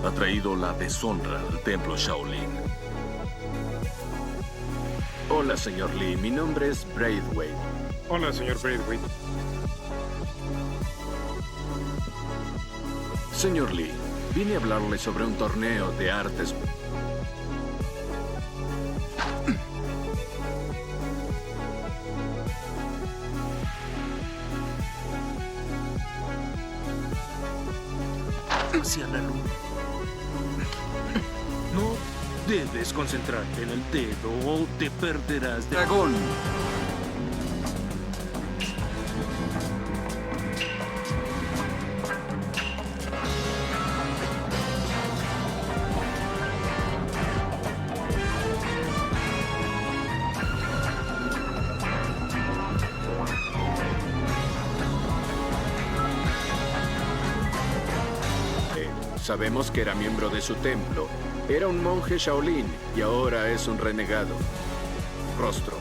Ha traído la deshonra al templo Shaolin. Hola, señor Lee. Mi nombre es Braithwaite. Hola, señor Braithwaite. Señor Lee, vine a hablarle sobre un torneo de artes. Hacia la luna. No debes concentrarte en el dedo o te perderás de... Dragón. Sabemos que era miembro de su templo. Era un monje Shaolin y ahora es un renegado. Rostro.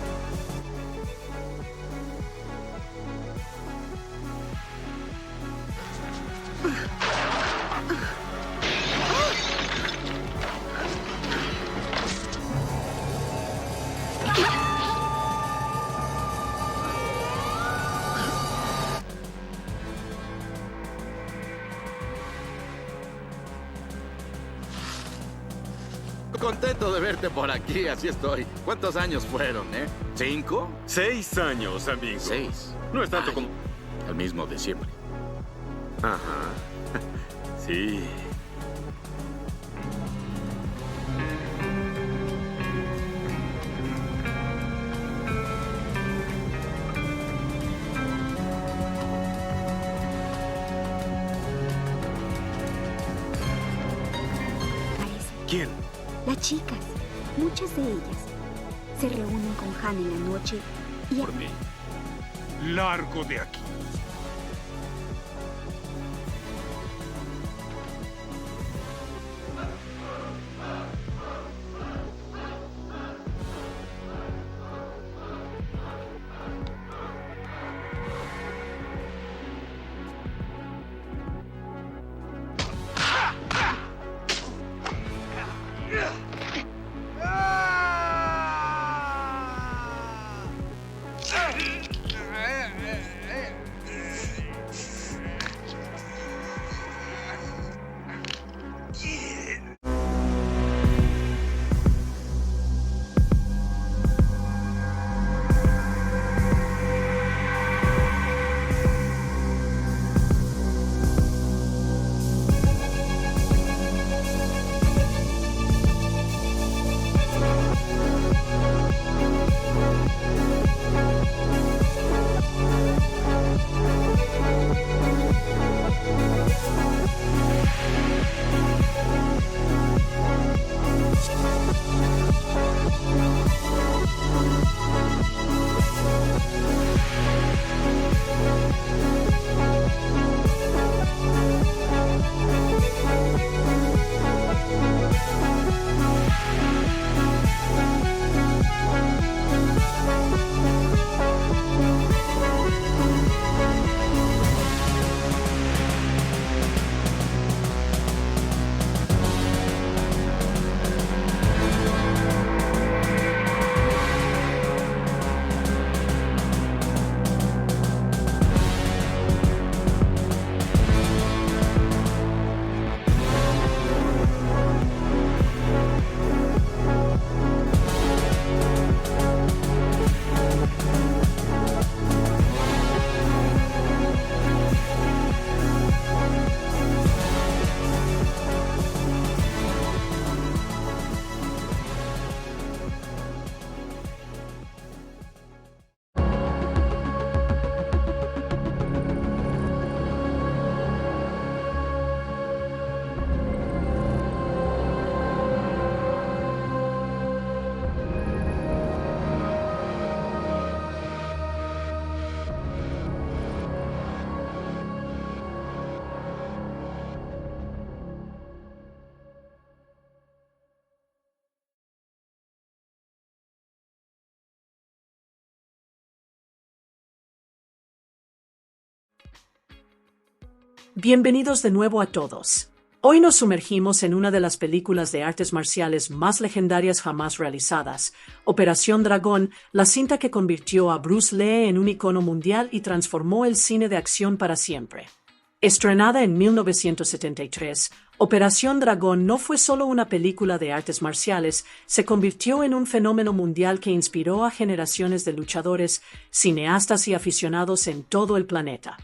Contento de verte por aquí, así estoy. ¿Cuántos años fueron, 5? 6 años, amigo. 6. No es tanto Ay, como... El mismo de siempre. Ajá. Sí. ¿Quién? Las chicas, muchas de ellas, se reúnen con Han en la noche y... Por mí. Largo de aquí. Bienvenidos de nuevo a todos. Hoy nos sumergimos en una de las películas de artes marciales más legendarias jamás realizadas, Operación Dragón, la cinta que convirtió a Bruce Lee en un icono mundial y transformó el cine de acción para siempre. Estrenada en 1973, Operación Dragón no fue solo una película de artes marciales, se convirtió en un fenómeno mundial que inspiró a generaciones de luchadores, cineastas y aficionados en todo el planeta.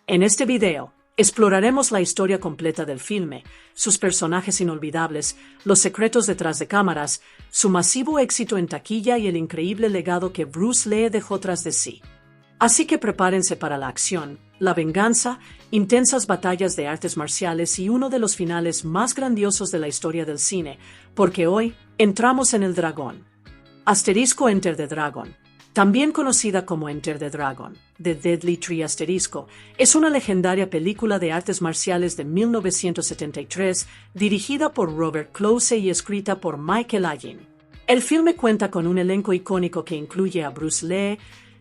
En este video, exploraremos la historia completa del filme, sus personajes inolvidables, los secretos detrás de cámaras, su masivo éxito en taquilla y el increíble legado que Bruce Lee dejó tras de sí. Así que prepárense para la acción, la venganza, intensas batallas de artes marciales y uno de los finales más grandiosos de la historia del cine, porque hoy entramos en el dragón. Asterisco Enter the Dragon, también conocida como Enter the Dragon, The Deadly Tree Asterisco, es una legendaria película de artes marciales de 1973 dirigida por Robert Close y escrita por Michael Allin. El filme cuenta con un elenco icónico que incluye a Bruce Lee,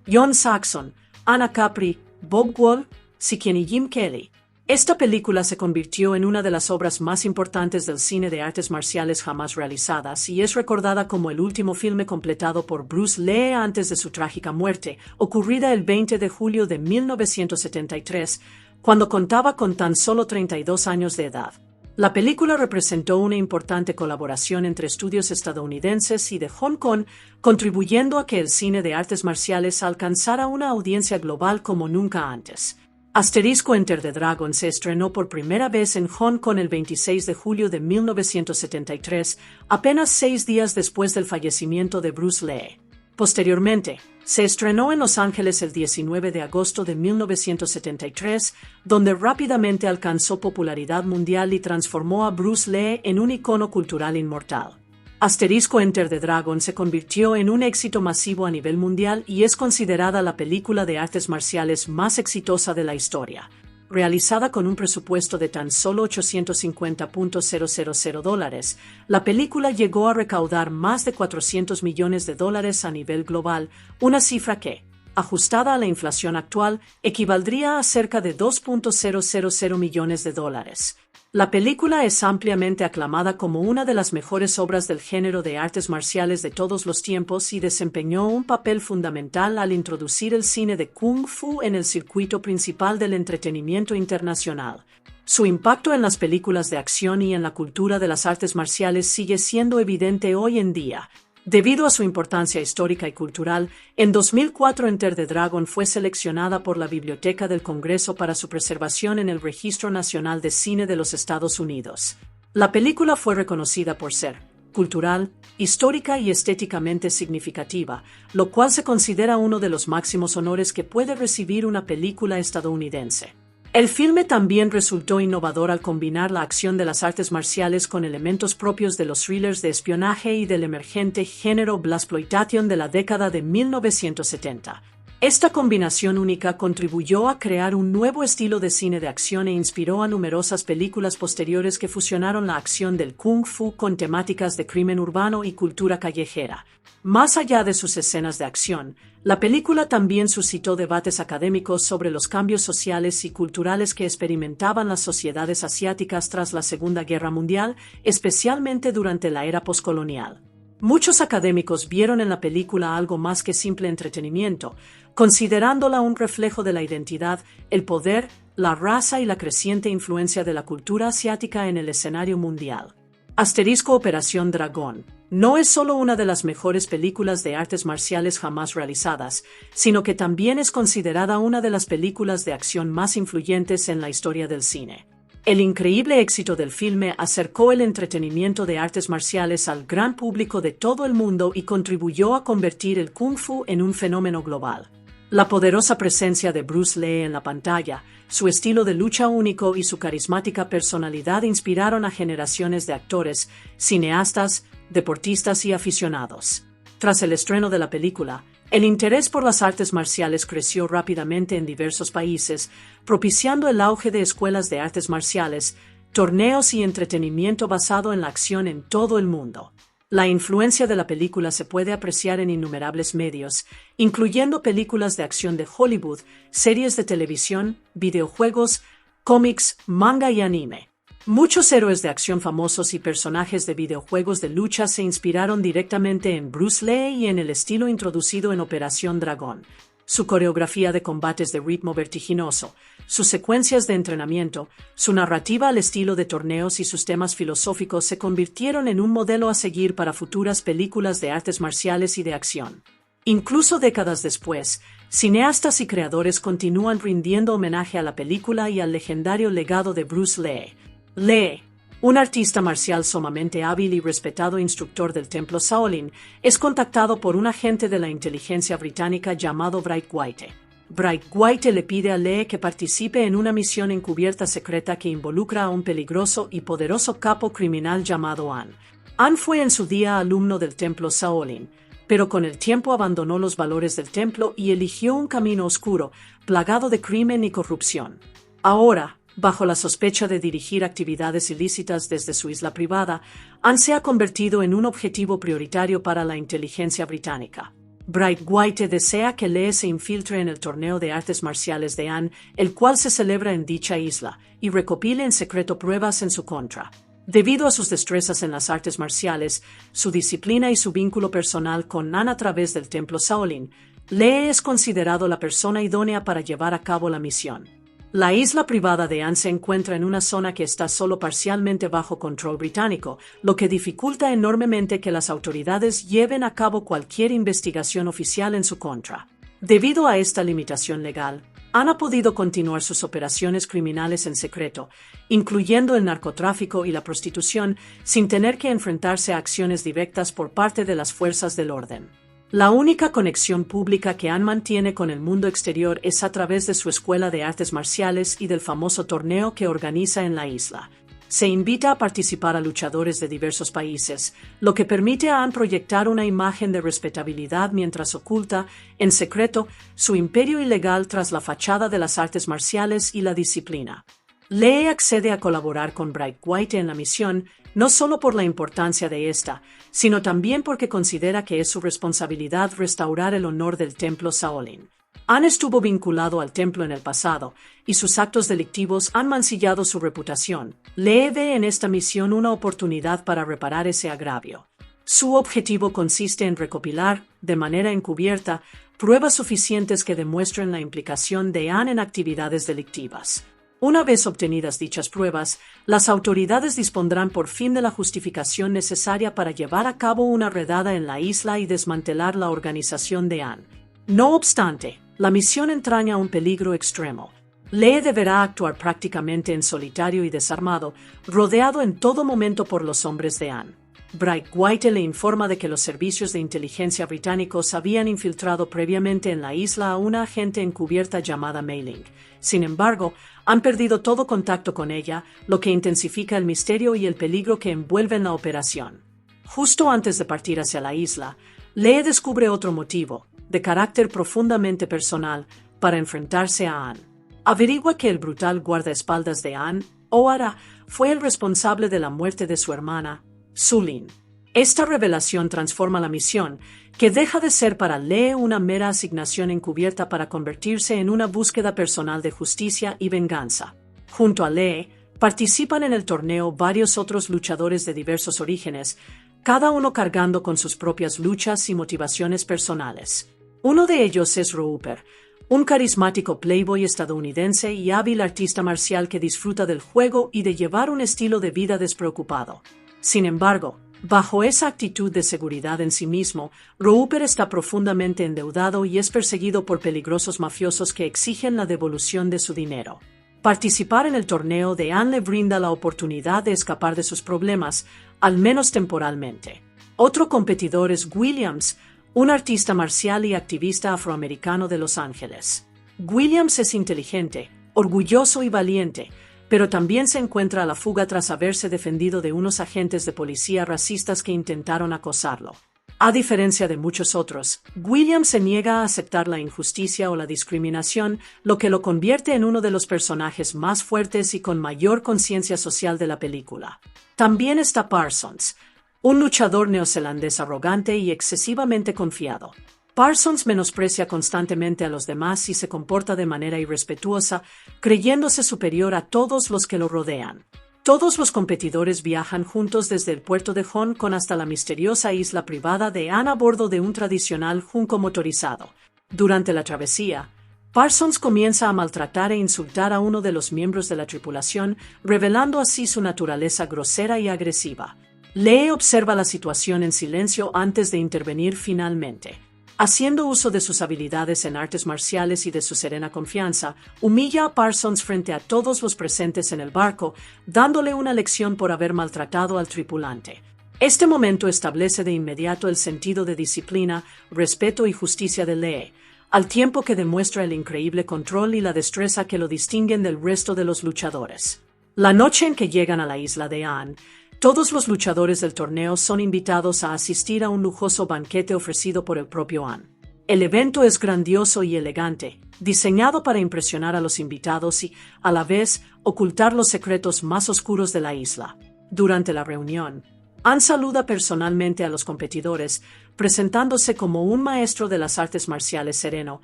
John Saxon, Anna Capri, Bob Wall, Sikian y Jim Kelly. Esta película se convirtió en una de las obras más importantes del cine de artes marciales jamás realizadas y es recordada como el último filme completado por Bruce Lee antes de su trágica muerte, ocurrida el 20 de julio de 1973, cuando contaba con tan solo 32 años de edad. La película representó una importante colaboración entre estudios estadounidenses y de Hong Kong, contribuyendo a que el cine de artes marciales alcanzara una audiencia global como nunca antes. Asterisco Enter the Dragon se estrenó por primera vez en Hong Kong el 26 de julio de 1973, apenas 6 días después del fallecimiento de Bruce Lee. Posteriormente, se estrenó en Los Ángeles el 19 de agosto de 1973, donde rápidamente alcanzó popularidad mundial y transformó a Bruce Lee en un icono cultural inmortal. Asterisco Enter the Dragon se convirtió en un éxito masivo a nivel mundial y es considerada la película de artes marciales más exitosa de la historia. Realizada con un presupuesto de tan solo $850,000, la película llegó a recaudar más de $400 millones a nivel global, una cifra que, ajustada a la inflación actual, equivaldría a cerca de $2.000 millones. La película es ampliamente aclamada como una de las mejores obras del género de artes marciales de todos los tiempos y desempeñó un papel fundamental al introducir el cine de Kung Fu en el circuito principal del entretenimiento internacional. Su impacto en las películas de acción y en la cultura de las artes marciales sigue siendo evidente hoy en día. Debido a su importancia histórica y cultural, en 2004 Enter the Dragon fue seleccionada por la Biblioteca del Congreso para su preservación en el Registro Nacional de Cine de los Estados Unidos. La película fue reconocida por ser cultural, histórica y estéticamente significativa, lo cual se considera uno de los máximos honores que puede recibir una película estadounidense. El filme también resultó innovador al combinar la acción de las artes marciales con elementos propios de los thrillers de espionaje y del emergente género blaxploitation de la década de 1970. Esta combinación única contribuyó a crear un nuevo estilo de cine de acción e inspiró a numerosas películas posteriores que fusionaron la acción del Kung Fu con temáticas de crimen urbano y cultura callejera. Más allá de sus escenas de acción, la película también suscitó debates académicos sobre los cambios sociales y culturales que experimentaban las sociedades asiáticas tras la Segunda Guerra Mundial, especialmente durante la era poscolonial. Muchos académicos vieron en la película algo más que simple entretenimiento, considerándola un reflejo de la identidad, el poder, la raza y la creciente influencia de la cultura asiática en el escenario mundial. Asterisco Operación Dragón no es solo una de las mejores películas de artes marciales jamás realizadas, sino que también es considerada una de las películas de acción más influyentes en la historia del cine. El increíble éxito del filme acercó el entretenimiento de artes marciales al gran público de todo el mundo y contribuyó a convertir el Kung Fu en un fenómeno global. La poderosa presencia de Bruce Lee en la pantalla, su estilo de lucha único y su carismática personalidad inspiraron a generaciones de actores, cineastas, deportistas y aficionados. Tras el estreno de la película, el interés por las artes marciales creció rápidamente en diversos países, propiciando el auge de escuelas de artes marciales, torneos y entretenimiento basado en la acción en todo el mundo. La influencia de la película se puede apreciar en innumerables medios, incluyendo películas de acción de Hollywood, series de televisión, videojuegos, cómics, manga y anime. Muchos héroes de acción famosos y personajes de videojuegos de lucha se inspiraron directamente en Bruce Lee y en el estilo introducido en Operación Dragón. Su coreografía de combates de ritmo vertiginoso, sus secuencias de entrenamiento, su narrativa al estilo de torneos y sus temas filosóficos se convirtieron en un modelo a seguir para futuras películas de artes marciales y de acción. Incluso décadas después, cineastas y creadores continúan rindiendo homenaje a la película y al legendario legado de Bruce Lee. Lee, un artista marcial sumamente hábil y respetado instructor del templo Shaolin, es contactado por un agente de la inteligencia británica llamado Bright White. Bright White le pide a Lee que participe en una misión encubierta secreta que involucra a un peligroso y poderoso capo criminal llamado An. An fue en su día alumno del templo Shaolin, pero con el tiempo abandonó los valores del templo y eligió un camino oscuro, plagado de crimen y corrupción. Ahora, bajo la sospecha de dirigir actividades ilícitas desde su isla privada, An se ha convertido en un objetivo prioritario para la inteligencia británica. Bright White desea que Lee se infiltre en el torneo de artes marciales de An, el cual se celebra en dicha isla, y recopile en secreto pruebas en su contra. Debido a sus destrezas en las artes marciales, su disciplina y su vínculo personal con An a través del templo Shaolin, Lee es considerado la persona idónea para llevar a cabo la misión. La isla privada de An se encuentra en una zona que está solo parcialmente bajo control británico, lo que dificulta enormemente que las autoridades lleven a cabo cualquier investigación oficial en su contra. Debido a esta limitación legal, An ha podido continuar sus operaciones criminales en secreto, incluyendo el narcotráfico y la prostitución, sin tener que enfrentarse a acciones directas por parte de las fuerzas del orden. La única conexión pública que An mantiene con el mundo exterior es a través de su escuela de artes marciales y del famoso torneo que organiza en la isla. Se invita a participar a luchadores de diversos países, lo que permite a An proyectar una imagen de respetabilidad mientras oculta, en secreto, su imperio ilegal tras la fachada de las artes marciales y la disciplina. Lee accede a colaborar con Bright White en la misión, no solo por la importancia de esta, sino también porque considera que es su responsabilidad restaurar el honor del templo Shaolin. An estuvo vinculado al templo en el pasado, y sus actos delictivos han mancillado su reputación. Lee ve en esta misión una oportunidad para reparar ese agravio. Su objetivo consiste en recopilar, de manera encubierta, pruebas suficientes que demuestren la implicación de An en actividades delictivas. Una vez obtenidas dichas pruebas, las autoridades dispondrán por fin de la justificación necesaria para llevar a cabo una redada en la isla y desmantelar la organización de An. No obstante, la misión entraña un peligro extremo. Lee deberá actuar prácticamente en solitario y desarmado, rodeado en todo momento por los hombres de An. Bright White le informa de que los servicios de inteligencia británicos habían infiltrado previamente en la isla a una agente encubierta llamada Mei Ling. Sin embargo, han perdido todo contacto con ella, lo que intensifica el misterio y el peligro que envuelven la operación. Justo antes de partir hacia la isla, Lee descubre otro motivo, de carácter profundamente personal, para enfrentarse a An. Averigua que el brutal guardaespaldas de An, Ohara, fue el responsable de la muerte de su hermana, Sulin. Esta revelación transforma la misión, que deja de ser para Lee una mera asignación encubierta para convertirse en una búsqueda personal de justicia y venganza. Junto a Lee, participan en el torneo varios otros luchadores de diversos orígenes, cada uno cargando con sus propias luchas y motivaciones personales. Uno de ellos es Roper, un carismático playboy estadounidense y hábil artista marcial que disfruta del juego y de llevar un estilo de vida despreocupado. Sin embargo, bajo esa actitud de seguridad en sí mismo, Roper está profundamente endeudado y es perseguido por peligrosos mafiosos que exigen la devolución de su dinero. Participar en el torneo de An le brinda la oportunidad de escapar de sus problemas, al menos temporalmente. Otro competidor es Williams, un artista marcial y activista afroamericano de Los Ángeles. Williams es inteligente, orgulloso y valiente, pero también se encuentra a la fuga tras haberse defendido de unos agentes de policía racistas que intentaron acosarlo. A diferencia de muchos otros, Williams se niega a aceptar la injusticia o la discriminación, lo que lo convierte en uno de los personajes más fuertes y con mayor conciencia social de la película. También está Parsons, un luchador neozelandés arrogante y excesivamente confiado. Parsons menosprecia constantemente a los demás y se comporta de manera irrespetuosa, creyéndose superior a todos los que lo rodean. Todos los competidores viajan juntos desde el puerto de Hong Kong hasta la misteriosa isla privada de Anne a bordo de un tradicional junco motorizado. Durante la travesía, Parsons comienza a maltratar e insultar a uno de los miembros de la tripulación, revelando así su naturaleza grosera y agresiva. Lee observa la situación en silencio antes de intervenir finalmente. Haciendo uso de sus habilidades en artes marciales y de su serena confianza, humilla a Parsons frente a todos los presentes en el barco, dándole una lección por haber maltratado al tripulante. Este momento establece de inmediato el sentido de disciplina, respeto y justicia de Lee, al tiempo que demuestra el increíble control y la destreza que lo distinguen del resto de los luchadores. La noche en que llegan a la isla de Anne, todos los luchadores del torneo son invitados a asistir a un lujoso banquete ofrecido por el propio Anne. El evento es grandioso y elegante, diseñado para impresionar a los invitados y, a la vez, ocultar los secretos más oscuros de la isla. Durante la reunión, Anne saluda personalmente a los competidores, presentándose como un maestro de las artes marciales sereno,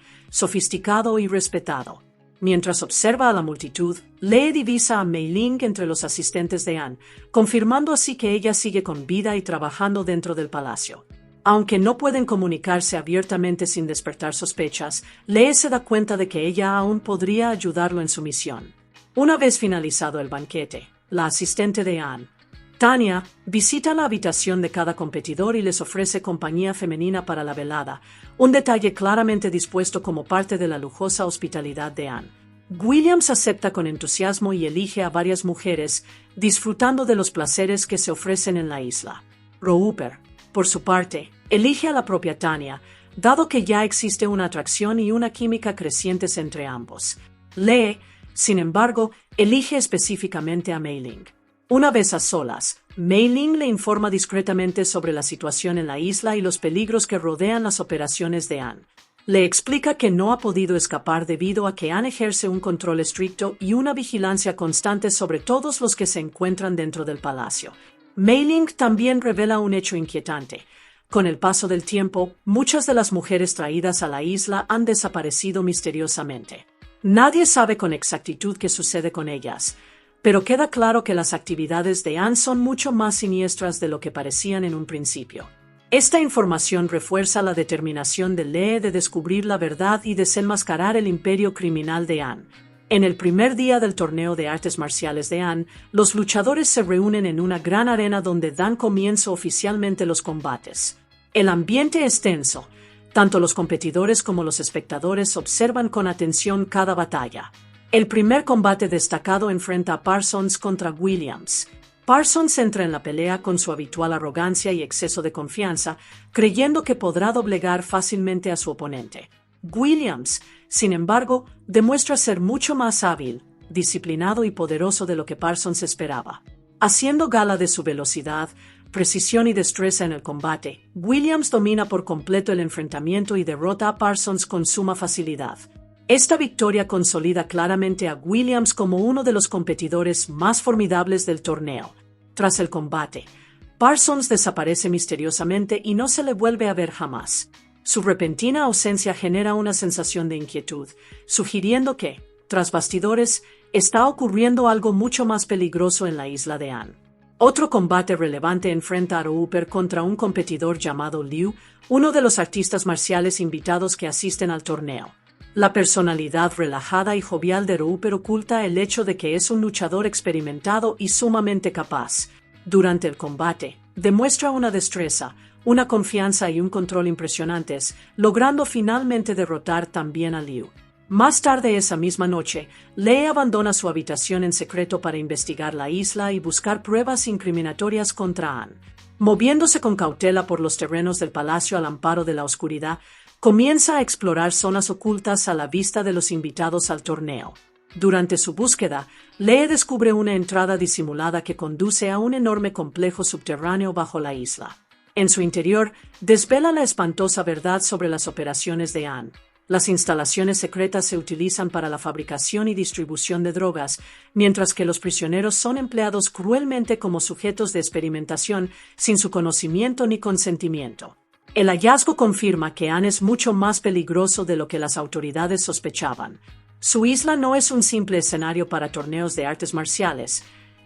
sofisticado y respetado. Mientras observa a la multitud, Lee divisa a Mei Ling entre los asistentes de Anne, confirmando así que ella sigue con vida y trabajando dentro del palacio. Aunque no pueden comunicarse abiertamente sin despertar sospechas, Lee se da cuenta de que ella aún podría ayudarlo en su misión. Una vez finalizado el banquete, la asistente de Anne, Tanya, visita la habitación de cada competidor y les ofrece compañía femenina para la velada, un detalle claramente dispuesto como parte de la lujosa hospitalidad de Anne. Williams acepta con entusiasmo y elige a varias mujeres, disfrutando de los placeres que se ofrecen en la isla. Roper, por su parte, elige a la propia Tanya, dado que ya existe una atracción y una química crecientes entre ambos. Lee, sin embargo, elige específicamente a Mei Ling. Una vez a solas, Mei Ling le informa discretamente sobre la situación en la isla y los peligros que rodean las operaciones de Anne. Le explica que no ha podido escapar debido a que Anne ejerce un control estricto y una vigilancia constante sobre todos los que se encuentran dentro del palacio. Mei Ling también revela un hecho inquietante. Con el paso del tiempo, muchas de las mujeres traídas a la isla han desaparecido misteriosamente. Nadie sabe con exactitud qué sucede con ellas, pero queda claro que las actividades de Anne son mucho más siniestras de lo que parecían en un principio. Esta información refuerza la determinación de Lee de descubrir la verdad y desenmascarar el imperio criminal de Anne. En el primer día del torneo de artes marciales de Anne, los luchadores se reúnen en una gran arena donde dan comienzo oficialmente los combates. El ambiente es tenso. Tanto los competidores como los espectadores observan con atención cada batalla. El primer combate destacado enfrenta a Parsons contra Williams. Parsons entra en la pelea con su habitual arrogancia y exceso de confianza, creyendo que podrá doblegar fácilmente a su oponente. Williams, sin embargo, demuestra ser mucho más hábil, disciplinado y poderoso de lo que Parsons esperaba. Haciendo gala de su velocidad, precisión y destreza en el combate, Williams domina por completo el enfrentamiento y derrota a Parsons con suma facilidad. Esta victoria consolida claramente a Williams como uno de los competidores más formidables del torneo. Tras el combate, Parsons desaparece misteriosamente y no se le vuelve a ver jamás. Su repentina ausencia genera una sensación de inquietud, sugiriendo que, tras bastidores, está ocurriendo algo mucho más peligroso en la isla de Anne. Otro combate relevante enfrenta a Roper contra un competidor llamado Liu, uno de los artistas marciales invitados que asisten al torneo. La personalidad relajada y jovial de Roper oculta el hecho de que es un luchador experimentado y sumamente capaz. Durante el combate, demuestra una destreza, una confianza y un control impresionantes, logrando finalmente derrotar también a Liu. Más tarde esa misma noche, Lee abandona su habitación en secreto para investigar la isla y buscar pruebas incriminatorias contra Anne. Moviéndose con cautela por los terrenos del palacio al amparo de la oscuridad, comienza a explorar zonas ocultas a la vista de los invitados al torneo. Durante su búsqueda, Lee descubre una entrada disimulada que conduce a un enorme complejo subterráneo bajo la isla. En su interior, desvela la espantosa verdad sobre las operaciones de Anne. Las instalaciones secretas se utilizan para la fabricación y distribución de drogas, mientras que los prisioneros son empleados cruelmente como sujetos de experimentación sin su conocimiento ni consentimiento. El hallazgo confirma que Anne es mucho más peligroso de lo que las autoridades sospechaban. Su isla no es un simple escenario para torneos de artes marciales.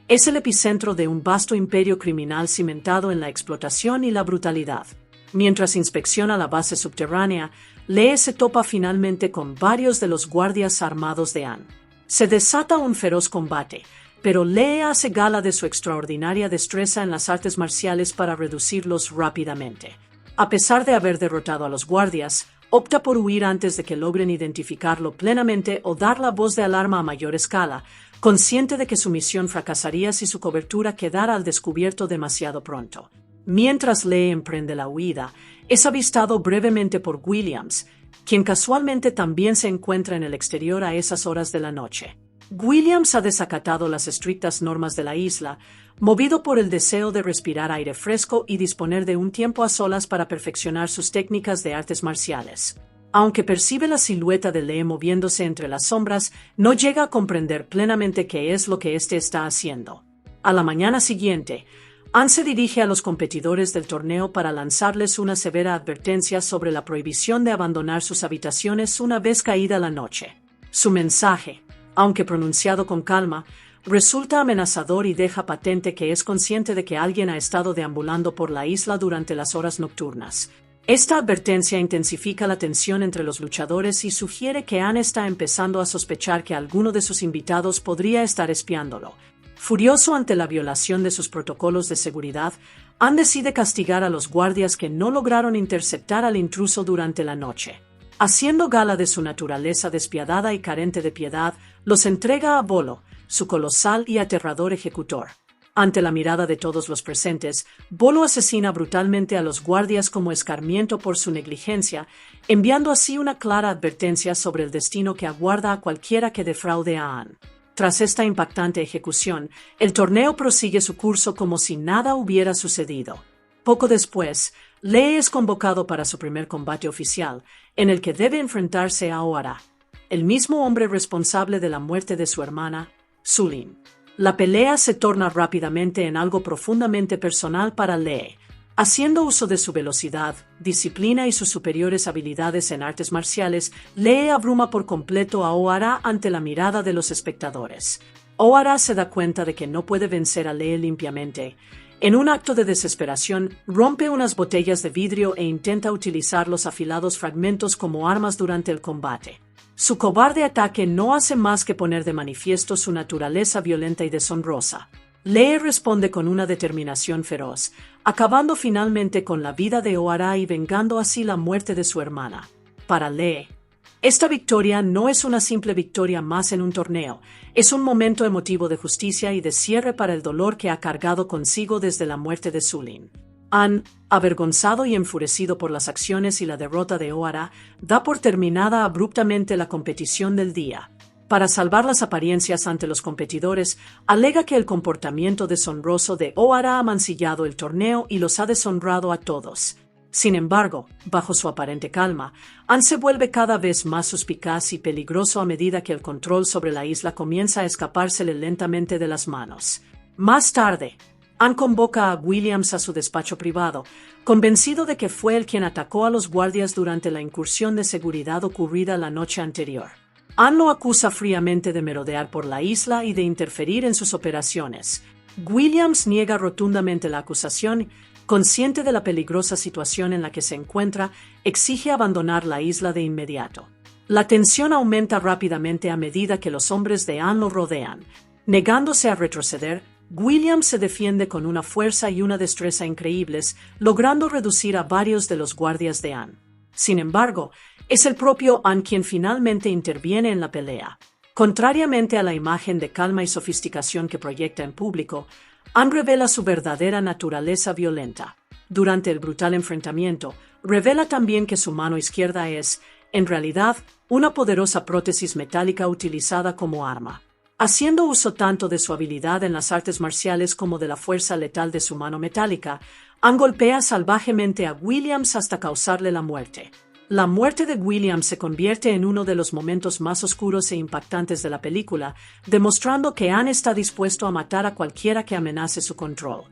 Es el epicentro de un vasto imperio criminal cimentado en la explotación y la brutalidad. Mientras inspecciona la base subterránea, Lee se topa finalmente con varios de los guardias armados de Anne. Se desata un feroz combate, pero Lee hace gala de su extraordinaria destreza en las artes marciales para reducirlos rápidamente. A pesar de haber derrotado a los guardias, opta por huir antes de que logren identificarlo plenamente o dar la voz de alarma a mayor escala, consciente de que su misión fracasaría si su cobertura quedara al descubierto demasiado pronto. Mientras Lee emprende la huida, es avistado brevemente por Williams, quien casualmente también se encuentra en el exterior a esas horas de la noche. Williams ha desacatado las estrictas normas de la isla, movido por el deseo de respirar aire fresco y disponer de un tiempo a solas para perfeccionar sus técnicas de artes marciales. Aunque percibe la silueta de Lee moviéndose entre las sombras, no llega a comprender plenamente qué es lo que éste está haciendo. A la mañana siguiente, Anne se dirige a los competidores del torneo para lanzarles una severa advertencia sobre la prohibición de abandonar sus habitaciones una vez caída la noche. Su mensaje, aunque pronunciado con calma, resulta amenazador y deja patente que es consciente de que alguien ha estado deambulando por la isla durante las horas nocturnas. Esta advertencia intensifica la tensión entre los luchadores y sugiere que Anne está empezando a sospechar que alguno de sus invitados podría estar espiándolo. Furioso ante la violación de sus protocolos de seguridad, Anne decide castigar a los guardias que no lograron interceptar al intruso durante la noche. Haciendo gala de su naturaleza despiadada y carente de piedad, los entrega a Bolo, su colosal y aterrador ejecutor. Ante la mirada de todos los presentes, Bolo asesina brutalmente a los guardias como escarmiento por su negligencia, enviando así una clara advertencia sobre el destino que aguarda a cualquiera que defraude a Anne. Tras esta impactante ejecución, el torneo prosigue su curso como si nada hubiera sucedido. Poco después, Lee es convocado para su primer combate oficial, en el que debe enfrentarse a Ohara, el mismo hombre responsable de la muerte de su hermana, Sulin. La pelea se torna rápidamente en algo profundamente personal para Lee. Haciendo uso de su velocidad, disciplina y sus superiores habilidades en artes marciales, Lee abruma por completo a Ohara ante la mirada de los espectadores. Ohara se da cuenta de que no puede vencer a Lee limpiamente. En un acto de desesperación, rompe unas botellas de vidrio e intenta utilizar los afilados fragmentos como armas durante el combate. Su cobarde ataque no hace más que poner de manifiesto su naturaleza violenta y deshonrosa. Lee responde con una determinación feroz, acabando finalmente con la vida de Ohara y vengando así la muerte de su hermana. Para Lee, esta victoria no es una simple victoria más en un torneo, es un momento emotivo de justicia y de cierre para el dolor que ha cargado consigo desde la muerte de Sulin. Anne, avergonzado y enfurecido por las acciones y la derrota de Ohara, da por terminada abruptamente la competición del día. Para salvar las apariencias ante los competidores, alega que el comportamiento deshonroso de Ohara ha mancillado el torneo y los ha deshonrado a todos. Sin embargo, bajo su aparente calma, Anne se vuelve cada vez más suspicaz y peligroso a medida que el control sobre la isla comienza a escapársele lentamente de las manos. Más tarde, Anne convoca a Williams a su despacho privado, convencido de que fue él quien atacó a los guardias durante la incursión de seguridad ocurrida la noche anterior. Anne lo acusa fríamente de merodear por la isla y de interferir en sus operaciones. Williams niega rotundamente la acusación. Consciente de la peligrosa situación en la que se encuentra, exige abandonar la isla de inmediato. La tensión aumenta rápidamente a medida que los hombres de Anne lo rodean. Negándose a retroceder, Williams se defiende con una fuerza y una destreza increíbles, logrando reducir a varios de los guardias de Anne. Sin embargo, es el propio Anne quien finalmente interviene en la pelea. Contrariamente a la imagen de calma y sofisticación que proyecta en público, Anne revela su verdadera naturaleza violenta. Durante el brutal enfrentamiento, revela también que su mano izquierda es, en realidad, una poderosa prótesis metálica utilizada como arma. Haciendo uso tanto de su habilidad en las artes marciales como de la fuerza letal de su mano metálica, Anne golpea salvajemente a Williams hasta causarle la muerte. La muerte de Williams se convierte en uno de los momentos más oscuros e impactantes de la película, demostrando que Anne está dispuesto a matar a cualquiera que amenace su control.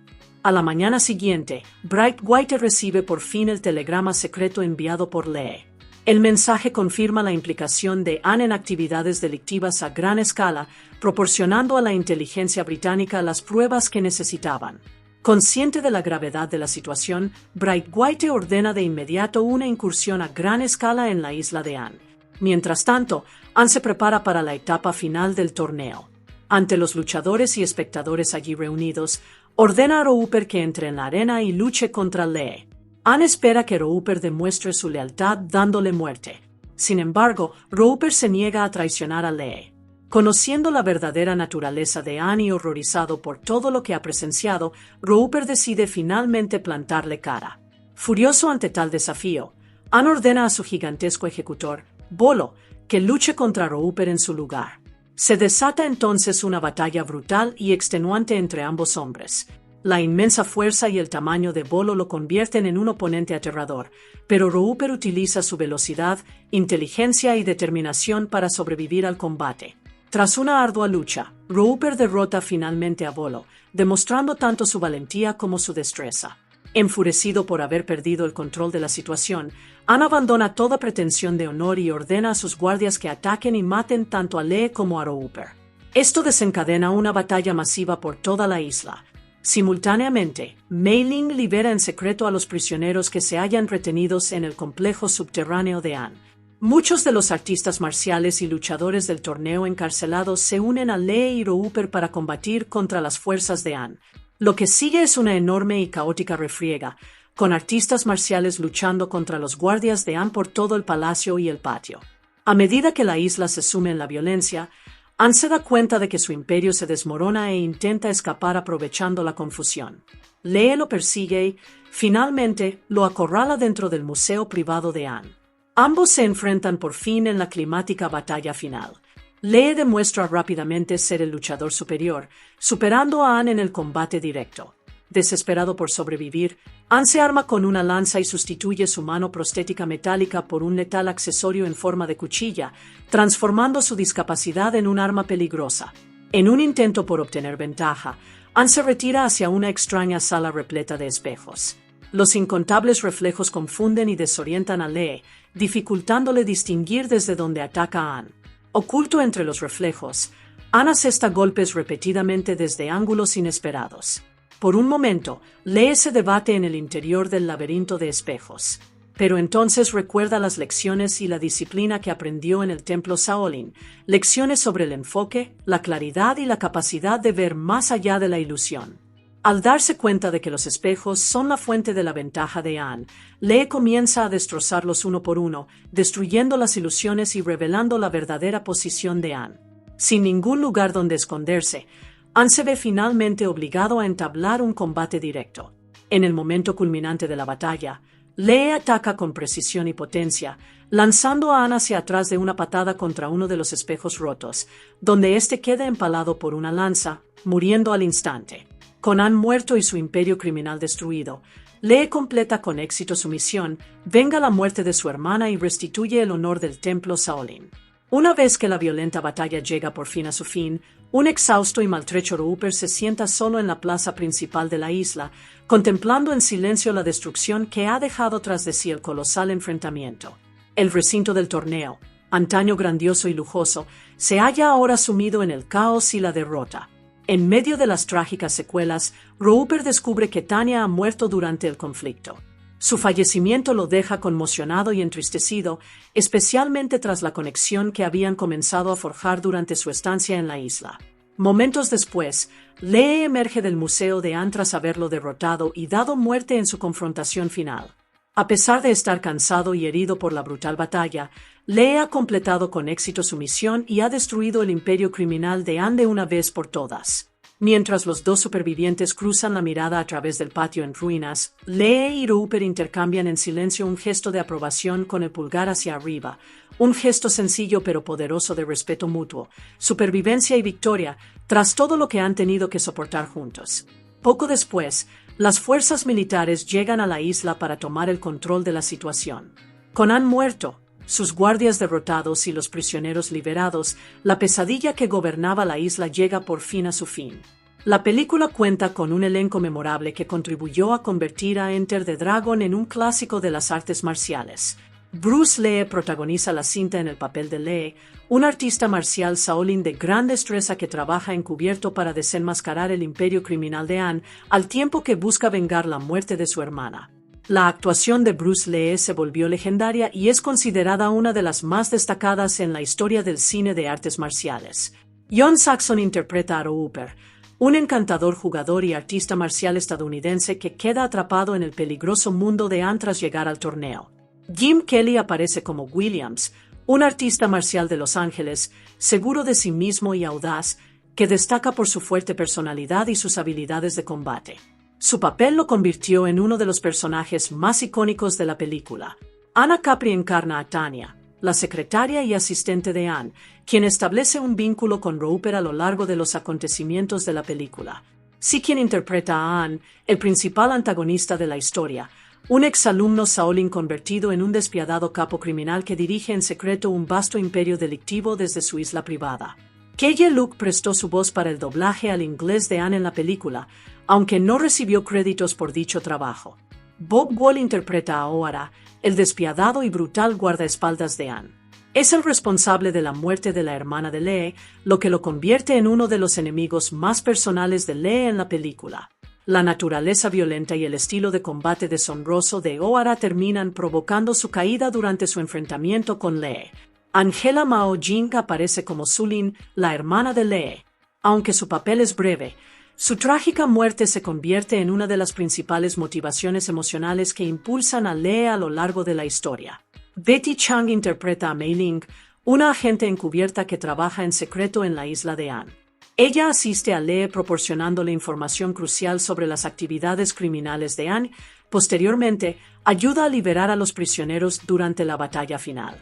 A la mañana siguiente, Bright White recibe por fin el telegrama secreto enviado por Lee. El mensaje confirma la implicación de Anne en actividades delictivas a gran escala, proporcionando a la inteligencia británica las pruebas que necesitaban. Consciente de la gravedad de la situación, Bright White ordena de inmediato una incursión a gran escala en la isla de Anne. Mientras tanto, Anne se prepara para la etapa final del torneo. Ante los luchadores y espectadores allí reunidos, ordena a Roper que entre en la arena y luche contra Lee. Anne espera que Roper demuestre su lealtad dándole muerte. Sin embargo, Roper se niega a traicionar a Lee. Conociendo la verdadera naturaleza de Anne y horrorizado por todo lo que ha presenciado, Roper decide finalmente plantarle cara. Furioso ante tal desafío, Anne ordena a su gigantesco ejecutor, Bolo, que luche contra Roper en su lugar. Se desata entonces una batalla brutal y extenuante entre ambos hombres. La inmensa fuerza y el tamaño de Bolo lo convierten en un oponente aterrador, pero Roper utiliza su velocidad, inteligencia y determinación para sobrevivir al combate. Tras una ardua lucha, Roper derrota finalmente a Bolo, demostrando tanto su valentía como su destreza. Enfurecido por haber perdido el control de la situación, Anne abandona toda pretensión de honor y ordena a sus guardias que ataquen y maten tanto a Lee como a Roper. Esto desencadena una batalla masiva por toda la isla. Simultáneamente, Mei Ling libera en secreto a los prisioneros que se hallan retenidos en el complejo subterráneo de Anne. Muchos de los artistas marciales y luchadores del torneo encarcelados se unen a Lee y Roper para combatir contra las fuerzas de Anne. Lo que sigue es una enorme y caótica refriega, con artistas marciales luchando contra los guardias de Anne por todo el palacio y el patio. A medida que la isla se sume en la violencia, Anne se da cuenta de que su imperio se desmorona e intenta escapar aprovechando la confusión. Lee lo persigue y, finalmente, lo acorrala dentro del museo privado de Anne. Ambos se enfrentan por fin en la climática batalla final. Lee demuestra rápidamente ser el luchador superior, superando a Anne en el combate directo. Desesperado por sobrevivir, Anne se arma con una lanza y sustituye su mano prostética metálica por un letal accesorio en forma de cuchilla, transformando su discapacidad en un arma peligrosa. En un intento por obtener ventaja, Anne se retira hacia una extraña sala repleta de espejos. Los incontables reflejos confunden y desorientan a Lee, dificultándole distinguir desde dónde ataca a Anne. Oculto entre los reflejos, Anne asesta golpes repetidamente desde ángulos inesperados. Por un momento, Lee se debate en el interior del laberinto de espejos. Pero entonces recuerda las lecciones y la disciplina que aprendió en el templo Shaolin, lecciones sobre el enfoque, la claridad y la capacidad de ver más allá de la ilusión. Al darse cuenta de que los espejos son la fuente de la ventaja de Anne, Lee comienza a destrozarlos uno por uno, destruyendo las ilusiones y revelando la verdadera posición de Anne. Sin ningún lugar donde esconderse, Anne se ve finalmente obligado a entablar un combate directo. En el momento culminante de la batalla, Lee ataca con precisión y potencia, lanzando a Anne hacia atrás de una patada contra uno de los espejos rotos, donde éste queda empalado por una lanza, muriendo al instante. Con Anne muerto y su imperio criminal destruido, Lee completa con éxito su misión, venga la muerte de su hermana y restituye el honor del templo Shaolin. Una vez que la violenta batalla llega por fin a su fin, un exhausto y maltrecho Roper se sienta solo en la plaza principal de la isla, contemplando en silencio la destrucción que ha dejado tras de sí el colosal enfrentamiento. El recinto del torneo, antaño grandioso y lujoso, se halla ahora sumido en el caos y la derrota. En medio de las trágicas secuelas, Roper descubre que Tanya ha muerto durante el conflicto. Su fallecimiento lo deja conmocionado y entristecido, especialmente tras la conexión que habían comenzado a forjar durante su estancia en la isla. Momentos después, Lee emerge del museo de Anne tras haberlo derrotado y dado muerte en su confrontación final. A pesar de estar cansado y herido por la brutal batalla, Lee ha completado con éxito su misión y ha destruido el imperio criminal de Anne de una vez por todas. Mientras los dos supervivientes cruzan la mirada a través del patio en ruinas, Lee y Roper intercambian en silencio un gesto de aprobación con el pulgar hacia arriba, un gesto sencillo pero poderoso de respeto mutuo, supervivencia y victoria, tras todo lo que han tenido que soportar juntos. Poco después, las fuerzas militares llegan a la isla para tomar el control de la situación. Con Anne muerto, sus guardias derrotados y los prisioneros liberados, la pesadilla que gobernaba la isla llega por fin a su fin. La película cuenta con un elenco memorable que contribuyó a convertir a Enter the Dragon en un clásico de las artes marciales. Bruce Lee protagoniza la cinta en el papel de Lee, un artista marcial Shaolin de gran destreza que trabaja encubierto para desenmascarar el imperio criminal de Han, al tiempo que busca vengar la muerte de su hermana. La actuación de Bruce Lee se volvió legendaria y es considerada una de las más destacadas en la historia del cine de artes marciales. John Saxon interpreta a Roper, un encantador jugador y artista marcial estadounidense que queda atrapado en el peligroso mundo de Han tras llegar al torneo. Jim Kelly aparece como Williams, un artista marcial de Los Ángeles, seguro de sí mismo y audaz, que destaca por su fuerte personalidad y sus habilidades de combate. Su papel lo convirtió en uno de los personajes más icónicos de la película. Anna Capri encarna a Tanya, la secretaria y asistente de Han, quien establece un vínculo con Roper a lo largo de los acontecimientos de la película. Sí, quien interpreta a Han, el principal antagonista de la historia, un exalumno Shaolin convertido en un despiadado capo criminal que dirige en secreto un vasto imperio delictivo desde su isla privada. Keye Luke prestó su voz para el doblaje al inglés de Han en la película, aunque no recibió créditos por dicho trabajo. Bob Wall interpreta a O'Hara, el despiadado y brutal guardaespaldas de Han. Es el responsable de la muerte de la hermana de Lee, lo que lo convierte en uno de los enemigos más personales de Lee en la película. La naturaleza violenta y el estilo de combate deshonroso de O'Hara terminan provocando su caída durante su enfrentamiento con Lee. Angela Mao Jing aparece como Sulin, la hermana de Lee. Aunque su papel es breve, su trágica muerte se convierte en una de las principales motivaciones emocionales que impulsan a Lee a lo largo de la historia. Betty Chang interpreta a Mei Ling, una agente encubierta que trabaja en secreto en la isla de Han. Ella asiste a Lee proporcionándole información crucial sobre las actividades criminales de Han. Posteriormente, ayuda a liberar a los prisioneros durante la batalla final.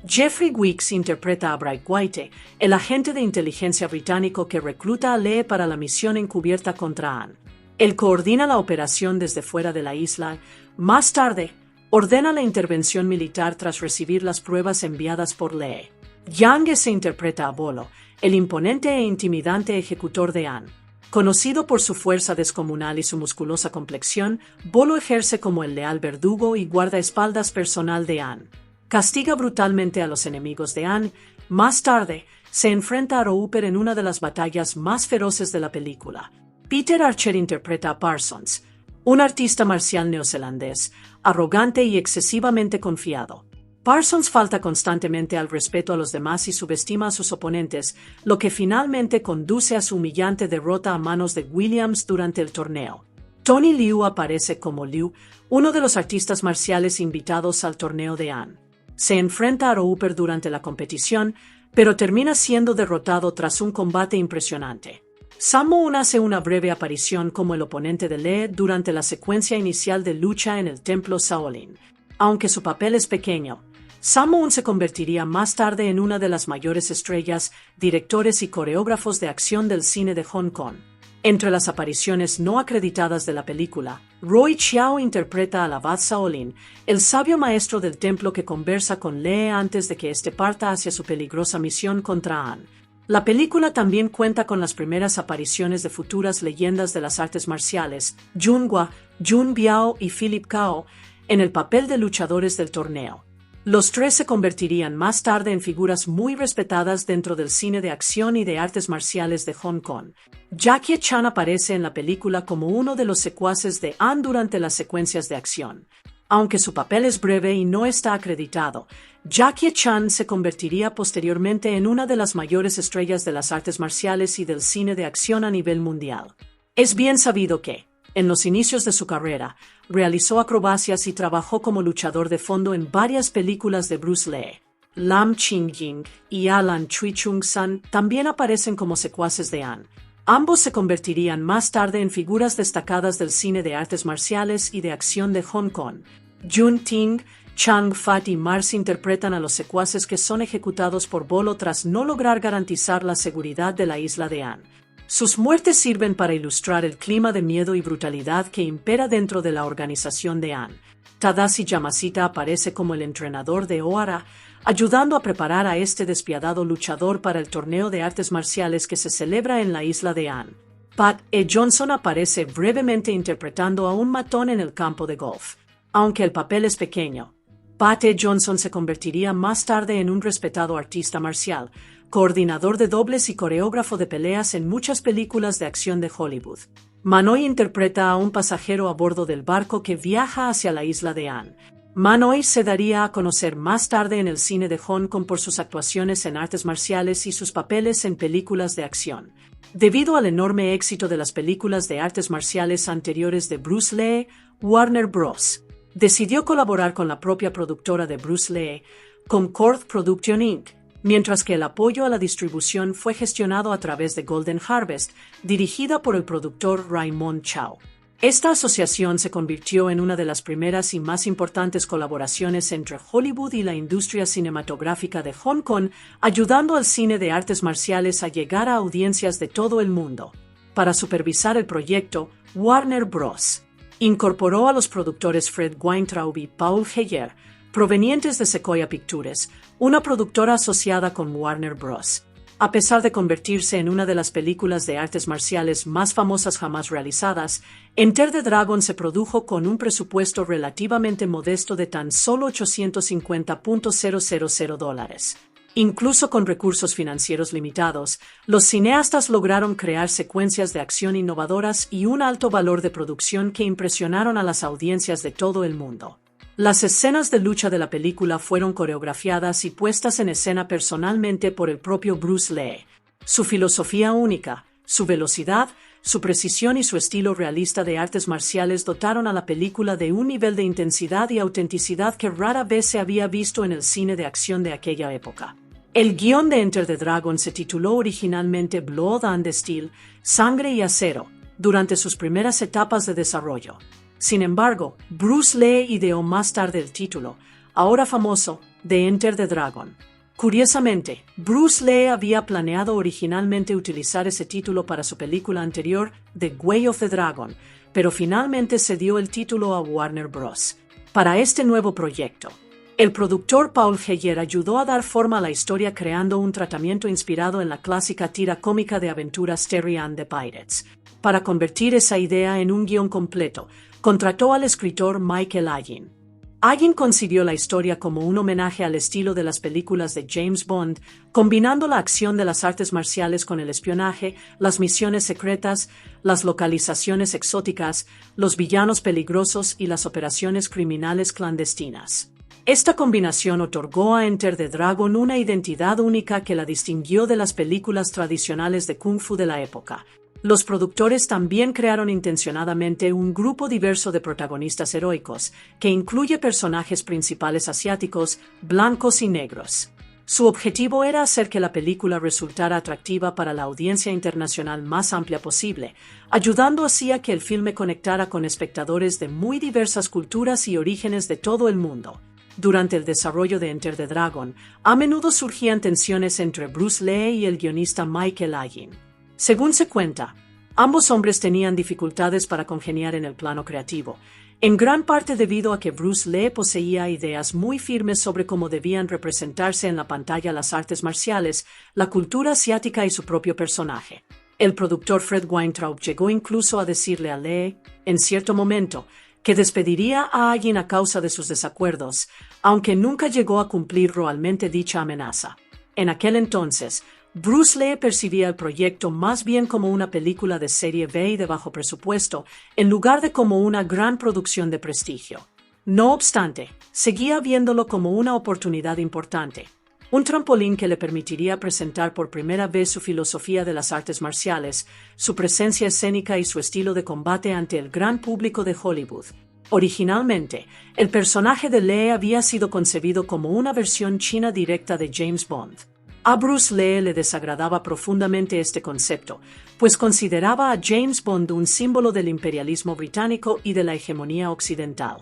Jeffrey Weeks interpreta a Bright White, el agente de inteligencia británico que recluta a Lee para la misión encubierta contra Han. Él coordina la operación desde fuera de la isla. Más tarde, ordena la intervención militar tras recibir las pruebas enviadas por Lee. Yang se interpreta a Bolo, el imponente e intimidante ejecutor de Han. Conocido por su fuerza descomunal y su musculosa complexión, Bolo ejerce como el leal verdugo y guardaespaldas personal de Han. Castiga brutalmente a los enemigos de Han. Más tarde, se enfrenta a Roper en una de las batallas más feroces de la película. Peter Archer interpreta a Parsons, un artista marcial neozelandés, arrogante y excesivamente confiado. Parsons falta constantemente al respeto a los demás y subestima a sus oponentes, lo que finalmente conduce a su humillante derrota a manos de Williams durante el torneo. Tony Liu aparece como Liu, uno de los artistas marciales invitados al torneo de Han. Se enfrenta a Roper durante la competición, pero termina siendo derrotado tras un combate impresionante. Sam Moon hace una breve aparición como el oponente de Lee durante la secuencia inicial de lucha en el templo Shaolin. Aunque su papel es pequeño, Sam Moon se convertiría más tarde en una de las mayores estrellas, directores y coreógrafos de acción del cine de Hong Kong. Entre las apariciones no acreditadas de la película, Roy Chiao interpreta al abad Shaolin, el sabio maestro del templo que conversa con Lee antes de que éste parta hacia su peligrosa misión contra Han. La película también cuenta con las primeras apariciones de futuras leyendas de las artes marciales, Jun Hua, Jun Biao y Philip Kao, en el papel de luchadores del torneo. Los tres se convertirían más tarde en figuras muy respetadas dentro del cine de acción y de artes marciales de Hong Kong. Jackie Chan aparece en la película como uno de los secuaces de Han durante las secuencias de acción. Aunque su papel es breve y no está acreditado, Jackie Chan se convertiría posteriormente en una de las mayores estrellas de las artes marciales y del cine de acción a nivel mundial. Es bien sabido que, en los inicios de su carrera, realizó acrobacias y trabajó como luchador de fondo en varias películas de Bruce Lee. Lam Ching-ying y Alan Chui-chung-san también aparecen como secuaces de Han. Ambos se convertirían más tarde en figuras destacadas del cine de artes marciales y de acción de Hong Kong. Jun Ting, Chang Fat y Mars interpretan a los secuaces que son ejecutados por Bolo tras no lograr garantizar la seguridad de la isla de Han. Sus muertes sirven para ilustrar el clima de miedo y brutalidad que impera dentro de la organización de Han. Tadashi Yamashita aparece como el entrenador de O'Hara, ayudando a preparar a este despiadado luchador para el torneo de artes marciales que se celebra en la isla de Han. Pat E. Johnson aparece brevemente interpretando a un matón en el campo de golf. Aunque el papel es pequeño, Pat E. Johnson se convertiría más tarde en un respetado artista marcial, coordinador de dobles y coreógrafo de peleas en muchas películas de acción de Hollywood. Manoj interpreta a un pasajero a bordo del barco que viaja hacia la isla de Anne. Manoj se daría a conocer más tarde en el cine de Hong Kong por sus actuaciones en artes marciales y sus papeles en películas de acción. Debido al enorme éxito de las películas de artes marciales anteriores de Bruce Lee, Warner Bros. Decidió colaborar con la propia productora de Bruce Lee, Concord Production Inc., mientras que el apoyo a la distribución fue gestionado a través de Golden Harvest, dirigida por el productor Raymond Chow. Esta asociación se convirtió en una de las primeras y más importantes colaboraciones entre Hollywood y la industria cinematográfica de Hong Kong, ayudando al cine de artes marciales a llegar a audiencias de todo el mundo. Para supervisar el proyecto, Warner Bros. Incorporó a los productores Fred Weintraub y Paul Heyer, provenientes de Sequoia Pictures, una productora asociada con Warner Bros. A pesar de convertirse en una de las películas de artes marciales más famosas jamás realizadas, Enter the Dragon se produjo con un presupuesto relativamente modesto de tan solo $850,000. Incluso con recursos financieros limitados, los cineastas lograron crear secuencias de acción innovadoras y un alto valor de producción que impresionaron a las audiencias de todo el mundo. Las escenas de lucha de la película fueron coreografiadas y puestas en escena personalmente por el propio Bruce Lee. Su filosofía única, su velocidad, su precisión y su estilo realista de artes marciales dotaron a la película de un nivel de intensidad y autenticidad que rara vez se había visto en el cine de acción de aquella época. El guión de Enter the Dragon se tituló originalmente Blood and Steel, Sangre y Acero, durante sus primeras etapas de desarrollo. Sin embargo, Bruce Lee ideó más tarde el título, ahora famoso, de Enter the Dragon. Curiosamente, Bruce Lee había planeado originalmente utilizar ese título para su película anterior, The Way of the Dragon, pero finalmente cedió el título a Warner Bros. Para este nuevo proyecto. El productor Paul Heyer ayudó a dar forma a la historia creando un tratamiento inspirado en la clásica tira cómica de aventuras Terry and the Pirates. Para convertir esa idea en un guión completo, contrató al escritor Michael Agin. Agin concibió la historia como un homenaje al estilo de las películas de James Bond, combinando la acción de las artes marciales con el espionaje, las misiones secretas, las localizaciones exóticas, los villanos peligrosos y las operaciones criminales clandestinas. Esta combinación otorgó a Enter the Dragon una identidad única que la distinguió de las películas tradicionales de Kung Fu de la época. Los productores también crearon intencionadamente un grupo diverso de protagonistas heroicos, que incluye personajes principales asiáticos, blancos y negros. Su objetivo era hacer que la película resultara atractiva para la audiencia internacional más amplia posible, ayudando así a que el filme conectara con espectadores de muy diversas culturas y orígenes de todo el mundo. Durante el desarrollo de Enter the Dragon, a menudo surgían tensiones entre Bruce Lee y el guionista Michael Agin. Según se cuenta, ambos hombres tenían dificultades para congeniar en el plano creativo, en gran parte debido a que Bruce Lee poseía ideas muy firmes sobre cómo debían representarse en la pantalla las artes marciales, la cultura asiática y su propio personaje. El productor Fred Weintraub llegó incluso a decirle a Lee, en cierto momento, que despediría a Agin a causa de sus desacuerdos, aunque nunca llegó a cumplir realmente dicha amenaza. En aquel entonces, Bruce Lee percibía el proyecto más bien como una película de serie B y de bajo presupuesto, en lugar de como una gran producción de prestigio. No obstante, seguía viéndolo como una oportunidad importante, un trampolín que le permitiría presentar por primera vez su filosofía de las artes marciales, su presencia escénica y su estilo de combate ante el gran público de Hollywood. Originalmente, el personaje de Lee había sido concebido como una versión china directa de James Bond. A Bruce Lee le desagradaba profundamente este concepto, pues consideraba a James Bond un símbolo del imperialismo británico y de la hegemonía occidental.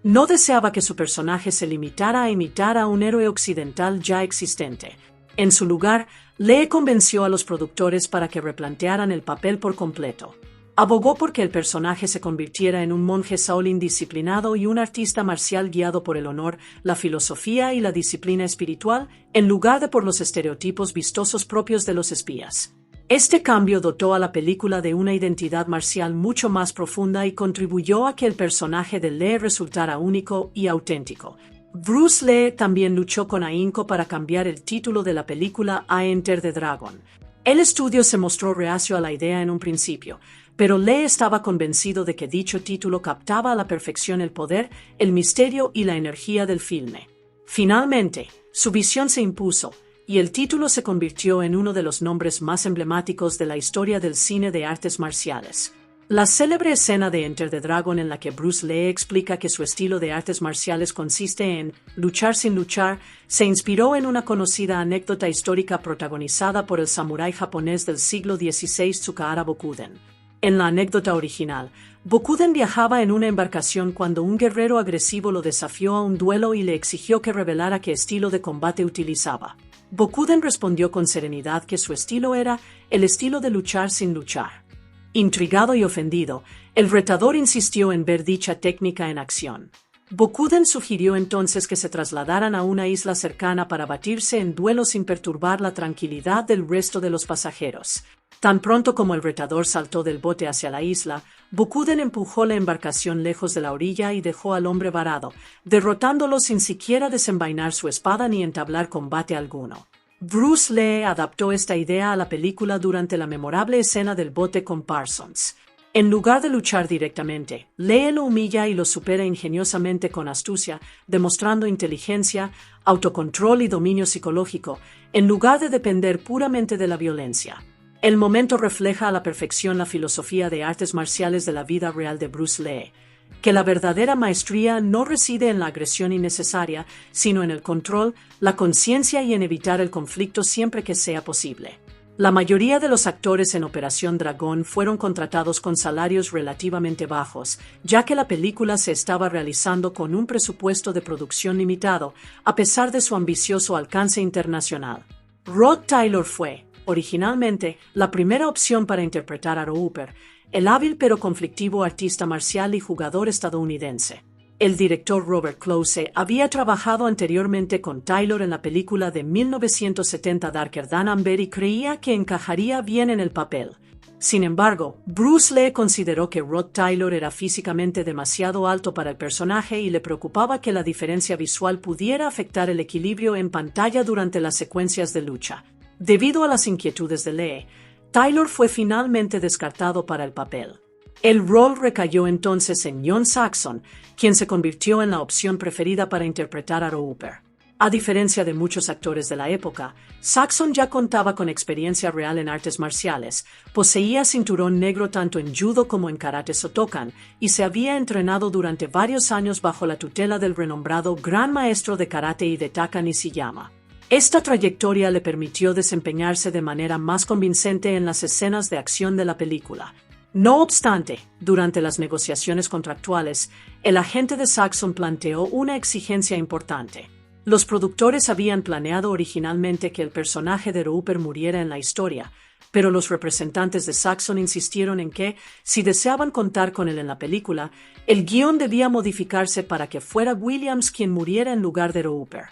No deseaba que su personaje se limitara a imitar a un héroe occidental ya existente. En su lugar, Lee convenció a los productores para que replantearan el papel por completo. Abogó por que el personaje se convirtiera en un monje Shaolin disciplinado y un artista marcial guiado por el honor, la filosofía y la disciplina espiritual, en lugar de por los estereotipos vistosos propios de los espías. Este cambio dotó a la película de una identidad marcial mucho más profunda y contribuyó a que el personaje de Lee resultara único y auténtico. Bruce Lee también luchó con ahínco para cambiar el título de la película a Enter the Dragon. El estudio se mostró reacio a la idea en un principio, pero Lee estaba convencido de que dicho título captaba a la perfección el poder, el misterio y la energía del filme. Finalmente, su visión se impuso, y el título se convirtió en uno de los nombres más emblemáticos de la historia del cine de artes marciales. La célebre escena de Enter the Dragon en la que Bruce Lee explica que su estilo de artes marciales consiste en luchar sin luchar se inspiró en una conocida anécdota histórica protagonizada por el samurái japonés del siglo XVI Tsukahara Bokuden. En la anécdota original, Bokuden viajaba en una embarcación cuando un guerrero agresivo lo desafió a un duelo y le exigió que revelara qué estilo de combate utilizaba. Bokuden respondió con serenidad que su estilo era el estilo de luchar sin luchar. Intrigado y ofendido, el retador insistió en ver dicha técnica en acción. Bokuden sugirió entonces que se trasladaran a una isla cercana para batirse en duelo sin perturbar la tranquilidad del resto de los pasajeros. Tan pronto como el retador saltó del bote hacia la isla, Bokuden empujó la embarcación lejos de la orilla y dejó al hombre varado, derrotándolo sin siquiera desenvainar su espada ni entablar combate alguno. Bruce Lee adaptó esta idea a la película durante la memorable escena del bote con Parsons. En lugar de luchar directamente, Lee lo humilla y lo supera ingeniosamente con astucia, demostrando inteligencia, autocontrol y dominio psicológico, en lugar de depender puramente de la violencia. El momento refleja a la perfección la filosofía de artes marciales de la vida real de Bruce Lee, que la verdadera maestría no reside en la agresión innecesaria, sino en el control, la conciencia y en evitar el conflicto siempre que sea posible. La mayoría de los actores en Operación Dragón fueron contratados con salarios relativamente bajos, ya que la película se estaba realizando con un presupuesto de producción limitado, a pesar de su ambicioso alcance internacional. Rod Taylor fue, originalmente, la primera opción para interpretar a Roper, el hábil pero conflictivo artista marcial y jugador estadounidense. El director Robert Close había trabajado anteriormente con Taylor en la película de 1970 Darker Than Amber y creía que encajaría bien en el papel. Sin embargo, Bruce Lee consideró que Rod Taylor era físicamente demasiado alto para el personaje y le preocupaba que la diferencia visual pudiera afectar el equilibrio en pantalla durante las secuencias de lucha. Debido a las inquietudes de Lee, Taylor fue finalmente descartado para el papel. El rol recayó entonces en John Saxon, quien se convirtió en la opción preferida para interpretar a Roper. A diferencia de muchos actores de la época, Saxon ya contaba con experiencia real en artes marciales, poseía cinturón negro tanto en judo como en karate Shotokan y se había entrenado durante varios años bajo la tutela del renombrado gran maestro de karate Hidetaka Nishiyama. Esta trayectoria le permitió desempeñarse de manera más convincente en las escenas de acción de la película. No obstante, durante las negociaciones contractuales, el agente de Saxon planteó una exigencia importante. Los productores habían planeado originalmente que el personaje de Roper muriera en la historia, pero los representantes de Saxon insistieron en que, si deseaban contar con él en la película, el guión debía modificarse para que fuera Williams quien muriera en lugar de Roper.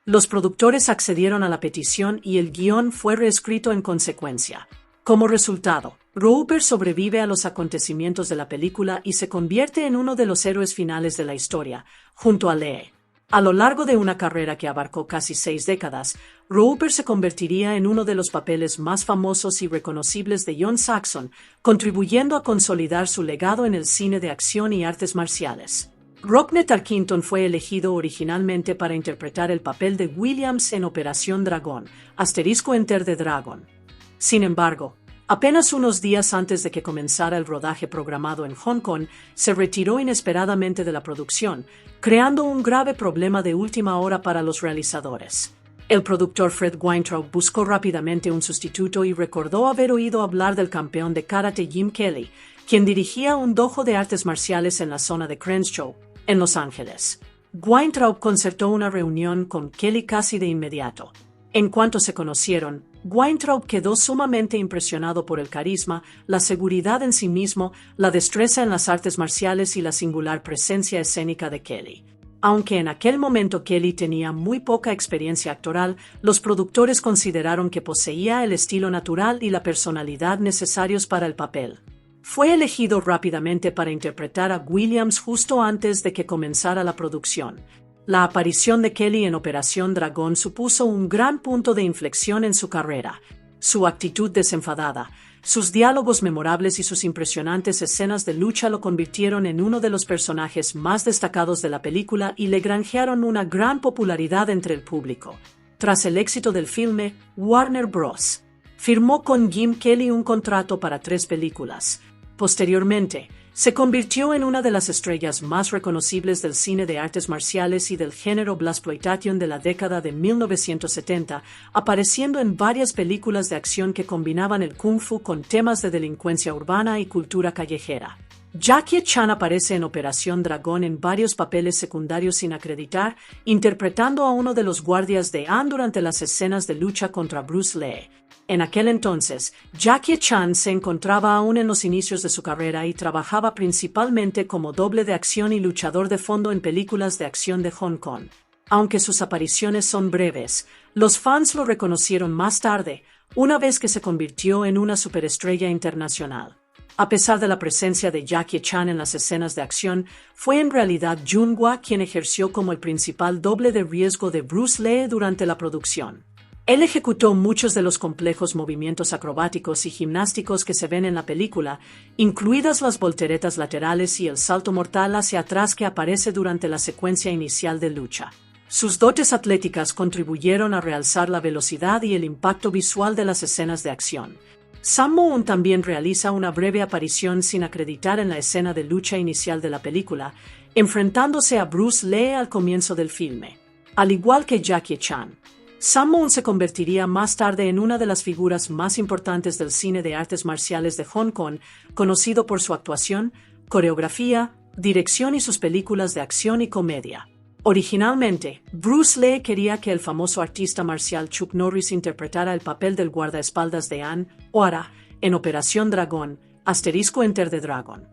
Los productores accedieron a la petición y el guión fue reescrito en consecuencia. Como resultado, Roper sobrevive a los acontecimientos de la película y se convierte en uno de los héroes finales de la historia, junto a Lee. A lo largo de una carrera que abarcó casi 6 décadas, Roper se convertiría en uno de los papeles más famosos y reconocibles de John Saxon, contribuyendo a consolidar su legado en el cine de acción y artes marciales. Rockne Tarkington fue elegido originalmente para interpretar el papel de Williams en Operación Dragón, *Enter the Dragon. Sin embargo, apenas unos días antes de que comenzara el rodaje programado en Hong Kong, se retiró inesperadamente de la producción, creando un grave problema de última hora para los realizadores. El productor Fred Weintraub buscó rápidamente un sustituto y recordó haber oído hablar del campeón de karate Jim Kelly, quien dirigía un dojo de artes marciales en la zona de Crenshaw, en Los Ángeles. Weintraub concertó una reunión con Kelly casi de inmediato. En cuanto se conocieron, Weintraub quedó sumamente impresionado por el carisma, la seguridad en sí mismo, la destreza en las artes marciales y la singular presencia escénica de Kelly. Aunque en aquel momento Kelly tenía muy poca experiencia actoral, los productores consideraron que poseía el estilo natural y la personalidad necesarios para el papel. Fue elegido rápidamente para interpretar a Williams justo antes de que comenzara la producción. La aparición de Kelly en Operación Dragón supuso un gran punto de inflexión en su carrera. Su actitud desenfadada, sus diálogos memorables y sus impresionantes escenas de lucha lo convirtieron en uno de los personajes más destacados de la película y le granjearon una gran popularidad entre el público. Tras el éxito del filme, Warner Bros. Firmó con Jim Kelly un contrato para 3 películas. Posteriormente, se convirtió en una de las estrellas más reconocibles del cine de artes marciales y del género blaxploitation de la década de 1970, apareciendo en varias películas de acción que combinaban el kung fu con temas de delincuencia urbana y cultura callejera. Jackie Chan aparece en Operación Dragón en varios papeles secundarios sin acreditar, interpretando a uno de los guardias de Han durante las escenas de lucha contra Bruce Lee. En aquel entonces, Jackie Chan se encontraba aún en los inicios de su carrera y trabajaba principalmente como doble de acción y luchador de fondo en películas de acción de Hong Kong. Aunque sus apariciones son breves, los fans lo reconocieron más tarde, una vez que se convirtió en una superestrella internacional. A pesar de la presencia de Jackie Chan en las escenas de acción, fue en realidad Jun Hwa quien ejerció como el principal doble de riesgo de Bruce Lee durante la producción. Él ejecutó muchos de los complejos movimientos acrobáticos y gimnásticos que se ven en la película, incluidas las volteretas laterales y el salto mortal hacia atrás que aparece durante la secuencia inicial de lucha. Sus dotes atléticas contribuyeron a realzar la velocidad y el impacto visual de las escenas de acción. Sam Moon también realiza una breve aparición sin acreditar en la escena de lucha inicial de la película, enfrentándose a Bruce Lee al comienzo del filme. Al igual que Jackie Chan, Sam Moon se convertiría más tarde en una de las figuras más importantes del cine de artes marciales de Hong Kong, conocido por su actuación, coreografía, dirección y sus películas de acción y comedia. Originalmente, Bruce Lee quería que el famoso artista marcial Chuck Norris interpretara el papel del guardaespaldas de Han, Ohara, en Operación Dragón, *Enter the Dragon.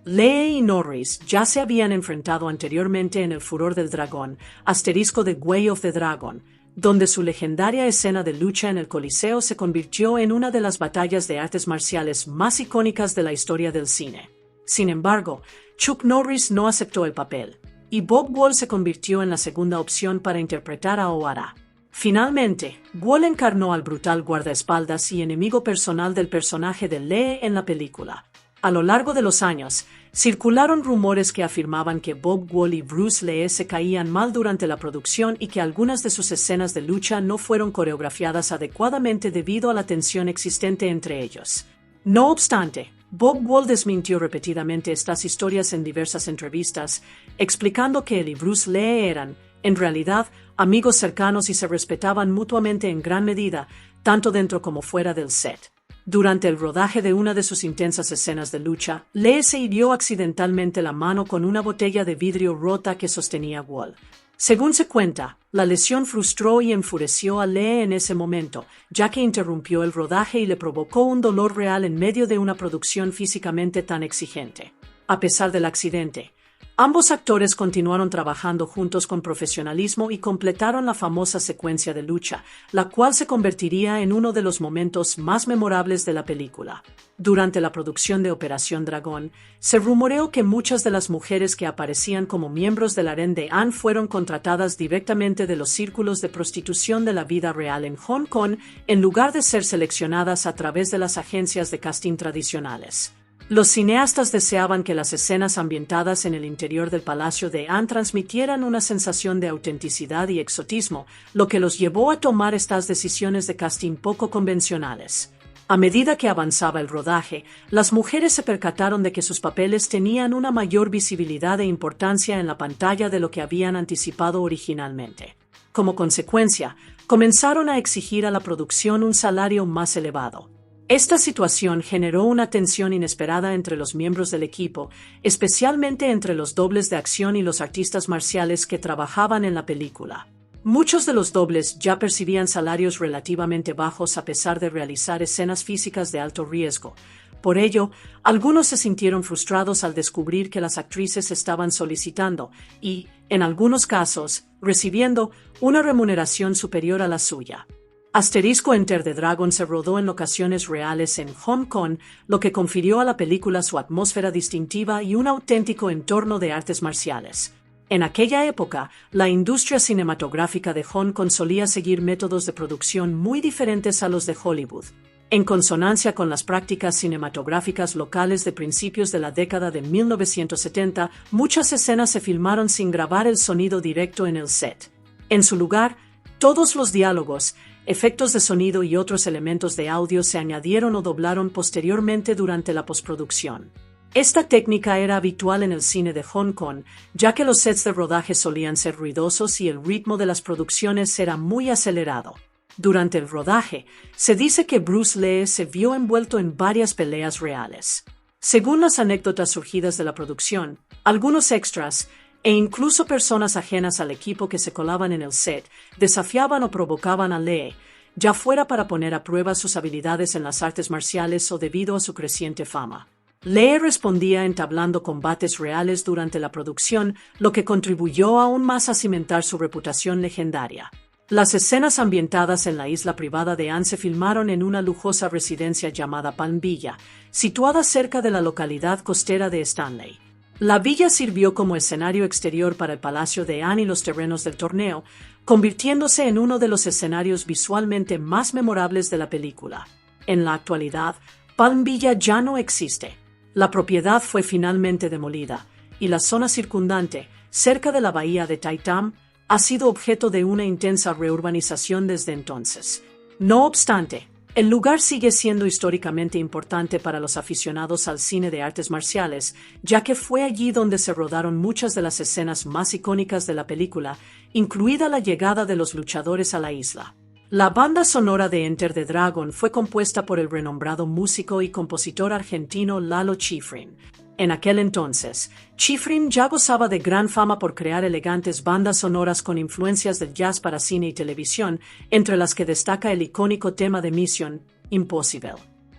Lee y Norris ya se habían enfrentado anteriormente en El Furor del Dragón, *The Way of the Dragon, donde su legendaria escena de lucha en el Coliseo se convirtió en una de las batallas de artes marciales más icónicas de la historia del cine. Sin embargo, Chuck Norris no aceptó el papel, y Bob Wall se convirtió en la segunda opción para interpretar a Ohara. Finalmente, Wall encarnó al brutal guardaespaldas y enemigo personal del personaje de Lee en la película. A lo largo de los años, circularon rumores que afirmaban que Bob Wall y Bruce Lee se caían mal durante la producción y que algunas de sus escenas de lucha no fueron coreografiadas adecuadamente debido a la tensión existente entre ellos. No obstante, Bob Wall desmintió repetidamente estas historias en diversas entrevistas, explicando que él y Bruce Lee eran, en realidad, amigos cercanos y se respetaban mutuamente en gran medida, tanto dentro como fuera del set. Durante el rodaje de una de sus intensas escenas de lucha, Lee se hirió accidentalmente la mano con una botella de vidrio rota que sostenía Wall. Según se cuenta, la lesión frustró y enfureció a Lee en ese momento, ya que interrumpió el rodaje y le provocó un dolor real en medio de una producción físicamente tan exigente. A pesar del accidente, ambos actores continuaron trabajando juntos con profesionalismo y completaron la famosa secuencia de lucha, la cual se convertiría en uno de los momentos más memorables de la película. Durante la producción de Operación Dragón, se rumoreó que muchas de las mujeres que aparecían como miembros del harén de Han fueron contratadas directamente de los círculos de prostitución de la vida real en Hong Kong, en lugar de ser seleccionadas a través de las agencias de casting tradicionales. Los cineastas deseaban que las escenas ambientadas en el interior del Palacio de Han transmitieran una sensación de autenticidad y exotismo, lo que los llevó a tomar estas decisiones de casting poco convencionales. A medida que avanzaba el rodaje, las mujeres se percataron de que sus papeles tenían una mayor visibilidad e importancia en la pantalla de lo que habían anticipado originalmente. Como consecuencia, comenzaron a exigir a la producción un salario más elevado. Esta situación generó una tensión inesperada entre los miembros del equipo, especialmente entre los dobles de acción y los artistas marciales que trabajaban en la película. Muchos de los dobles ya percibían salarios relativamente bajos a pesar de realizar escenas físicas de alto riesgo, Por ello, algunos se sintieron frustrados al descubrir que las actrices estaban solicitando y, en algunos casos, recibiendo una remuneración superior a la suya. Enter the Dragon se rodó en locaciones reales en Hong Kong, lo que confirió a la película su atmósfera distintiva y un auténtico entorno de artes marciales. En aquella época, la industria cinematográfica de Hong Kong solía seguir métodos de producción muy diferentes a los de Hollywood. En consonancia con las prácticas cinematográficas locales de principios de la década de 1970, muchas escenas se filmaron sin grabar el sonido directo en el set. En su lugar, todos los diálogos, efectos de sonido y otros elementos de audio se añadieron o doblaron posteriormente durante la postproducción. Esta técnica era habitual en el cine de Hong Kong, ya que los sets de rodaje solían ser ruidosos y el ritmo de las producciones era muy acelerado. Durante el rodaje, se dice que Bruce Lee se vio envuelto en varias peleas reales. Según las anécdotas surgidas de la producción, algunos extras, e incluso personas ajenas al equipo que se colaban en el set, desafiaban o provocaban a Lee, ya fuera para poner a prueba sus habilidades en las artes marciales o debido a su creciente fama. Lee respondía entablando combates reales durante la producción, lo que contribuyó aún más a cimentar su reputación legendaria. Las escenas ambientadas en la isla privada de Anne se filmaron en una lujosa residencia llamada Palm Villa, situada cerca de la localidad costera de Stanley. La villa sirvió como escenario exterior para el palacio de Anne y los terrenos del torneo, convirtiéndose en uno de los escenarios visualmente más memorables de la película. En la actualidad, Palm Villa ya no existe. La propiedad fue finalmente demolida, y la zona circundante, cerca de la bahía de Tai Tam, ha sido objeto de una intensa reurbanización desde entonces. No obstante, el lugar sigue siendo históricamente importante para los aficionados al cine de artes marciales, ya que fue allí donde se rodaron muchas de las escenas más icónicas de la película, incluida la llegada de los luchadores a la isla. La banda sonora de Enter the Dragon fue compuesta por el renombrado músico y compositor argentino Lalo Schifrin. En aquel entonces, Schifrin ya gozaba de gran fama por crear elegantes bandas sonoras con influencias del jazz para cine y televisión, entre las que destaca el icónico tema de Mission Impossible.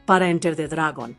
Para Enter the Dragon,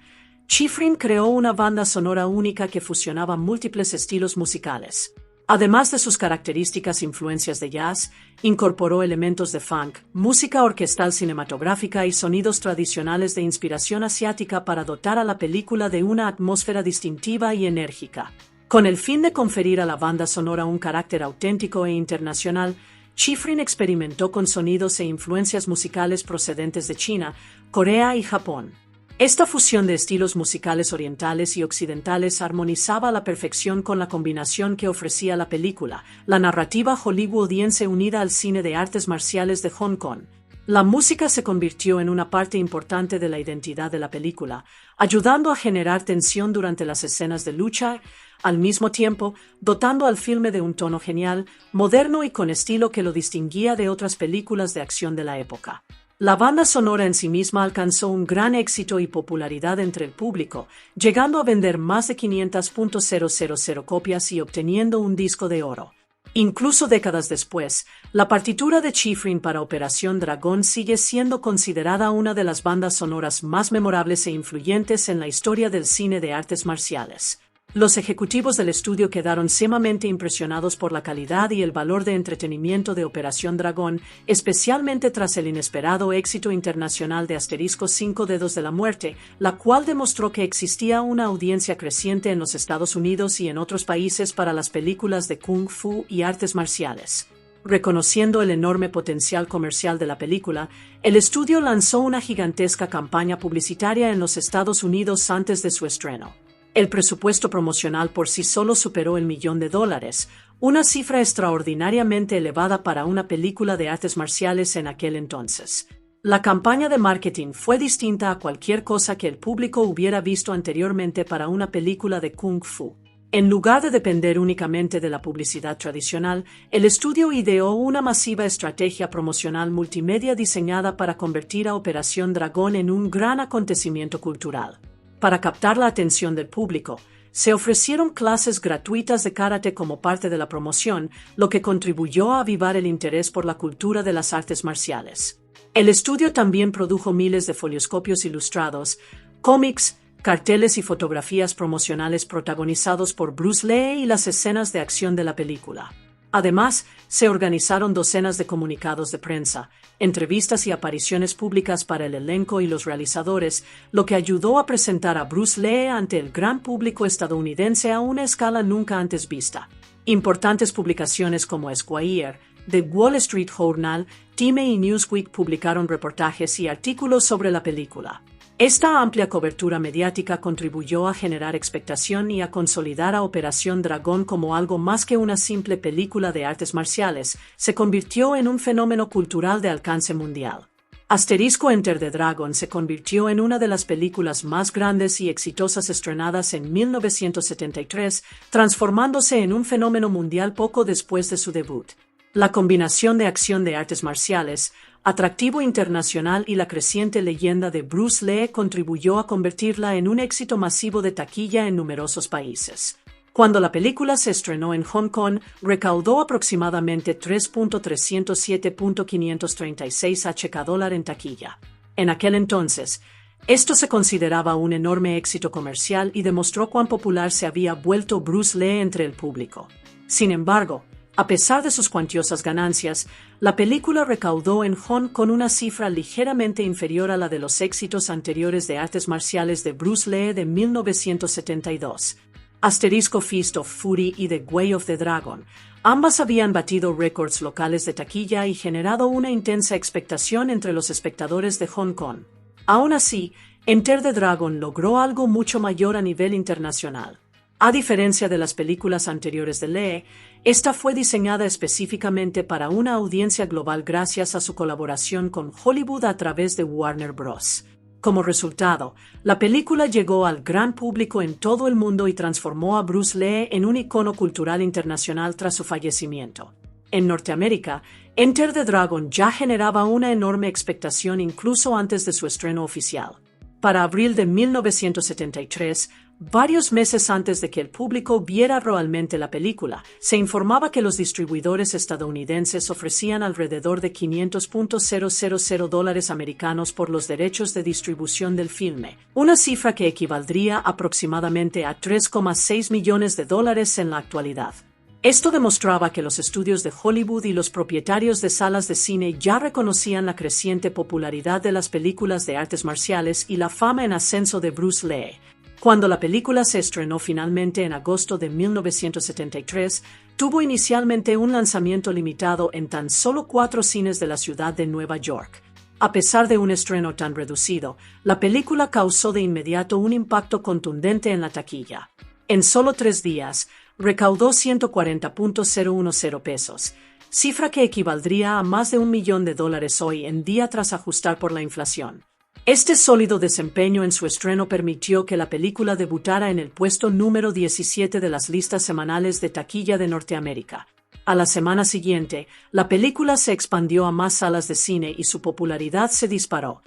Schifrin creó una banda sonora única que fusionaba múltiples estilos musicales. Además de sus características influencias de jazz, incorporó elementos de funk, música orquestal cinematográfica y sonidos tradicionales de inspiración asiática para dotar a la película de una atmósfera distintiva y enérgica. Con el fin de conferir a la banda sonora un carácter auténtico e internacional, Schifrin experimentó con sonidos e influencias musicales procedentes de China, Corea y Japón. Esta fusión de estilos musicales orientales y occidentales armonizaba a la perfección con la combinación que ofrecía la película, la narrativa hollywoodiense unida al cine de artes marciales de Hong Kong. La música se convirtió en una parte importante de la identidad de la película, ayudando a generar tensión durante las escenas de lucha, al mismo tiempo dotando al filme de un tono genial, moderno y con estilo que lo distinguía de otras películas de acción de la época. La banda sonora en sí misma alcanzó un gran éxito y popularidad entre el público, llegando a vender más de 500,000 copias y obteniendo un disco de oro. Incluso décadas después, la partitura de Schifrin para Operación Dragón sigue siendo considerada una de las bandas sonoras más memorables e influyentes en la historia del cine de artes marciales. Los ejecutivos del estudio quedaron sumamente impresionados por la calidad y el valor de entretenimiento de Operación Dragón, especialmente tras el inesperado éxito internacional de *5 Dedos de la Muerte, la cual demostró que existía una audiencia creciente en los Estados Unidos y en otros países para las películas de Kung Fu y artes marciales. Reconociendo el enorme potencial comercial de la película, el estudio lanzó una gigantesca campaña publicitaria en los Estados Unidos antes de su estreno. El presupuesto promocional por sí solo superó el $1.000.000, una cifra extraordinariamente elevada para una película de artes marciales en aquel entonces. La campaña de marketing fue distinta a cualquier cosa que el público hubiera visto anteriormente para una película de Kung Fu. En lugar de depender únicamente de la publicidad tradicional, el estudio ideó una masiva estrategia promocional multimedia diseñada para convertir a Operación Dragón en un gran acontecimiento cultural. Para captar la atención del público, se ofrecieron clases gratuitas de karate como parte de la promoción, lo que contribuyó a avivar el interés por la cultura de las artes marciales. El estudio también produjo miles de folioscopios ilustrados, cómics, carteles y fotografías promocionales protagonizados por Bruce Lee y las escenas de acción de la película. Además, se organizaron docenas de comunicados de prensa, entrevistas y apariciones públicas para el elenco y los realizadores, lo que ayudó a presentar a Bruce Lee ante el gran público estadounidense a una escala nunca antes vista. Importantes publicaciones como Esquire, The Wall Street Journal, Time y Newsweek publicaron reportajes y artículos sobre la película. Esta amplia cobertura mediática contribuyó a generar expectación y a consolidar a Operación Dragón como algo más que una simple película de artes marciales. Se convirtió en un fenómeno cultural de alcance mundial. Enter the Dragon se convirtió en una de las películas más grandes y exitosas estrenadas en 1973, transformándose en un fenómeno mundial poco después de su debut. La combinación de acción de artes marciales, atractivo internacional y la creciente leyenda de Bruce Lee contribuyó a convertirla en un éxito masivo de taquilla en numerosos países. Cuando la película se estrenó en Hong Kong, recaudó aproximadamente $3.307.536 HK en taquilla. En aquel entonces, esto se consideraba un enorme éxito comercial y demostró cuán popular se había vuelto Bruce Lee entre el público. Sin embargo, a pesar de sus cuantiosas ganancias, la película recaudó en Hong Kong una cifra ligeramente inferior a la de los éxitos anteriores de artes marciales de Bruce Lee de 1972. Fist of Fury y The Way of the Dragon. Ambas habían batido récords locales de taquilla y generado una intensa expectación entre los espectadores de Hong Kong. Aún así, Enter the Dragon logró algo mucho mayor a nivel internacional. A diferencia de las películas anteriores de Lee, esta fue diseñada específicamente para una audiencia global gracias a su colaboración con Hollywood a través de Warner Bros. Como resultado, la película llegó al gran público en todo el mundo y transformó a Bruce Lee en un icono cultural internacional tras su fallecimiento. En Norteamérica, Enter the Dragon ya generaba una enorme expectación incluso antes de su estreno oficial. Para abril de 1973, varios meses antes de que el público viera realmente la película, se informaba que los distribuidores estadounidenses ofrecían alrededor de $500,000 americanos por los derechos de distribución del filme, una cifra que equivaldría aproximadamente a $3,6 millones en la actualidad. Esto demostraba que los estudios de Hollywood y los propietarios de salas de cine ya reconocían la creciente popularidad de las películas de artes marciales y la fama en ascenso de Bruce Lee. Cuando la película se estrenó finalmente en agosto de 1973, tuvo inicialmente un lanzamiento limitado en tan solo 4 cines de la ciudad de Nueva York. A pesar de un estreno tan reducido, la película causó de inmediato un impacto contundente en la taquilla. En solo 3 días, recaudó $140.010, cifra que equivaldría a más de $1 millón hoy en día tras ajustar por la inflación. Este sólido desempeño en su estreno permitió que la película debutara en el puesto número 17 de las listas semanales de taquilla de Norteamérica. A la semana siguiente, la película se expandió a más salas de cine y su popularidad se disparó.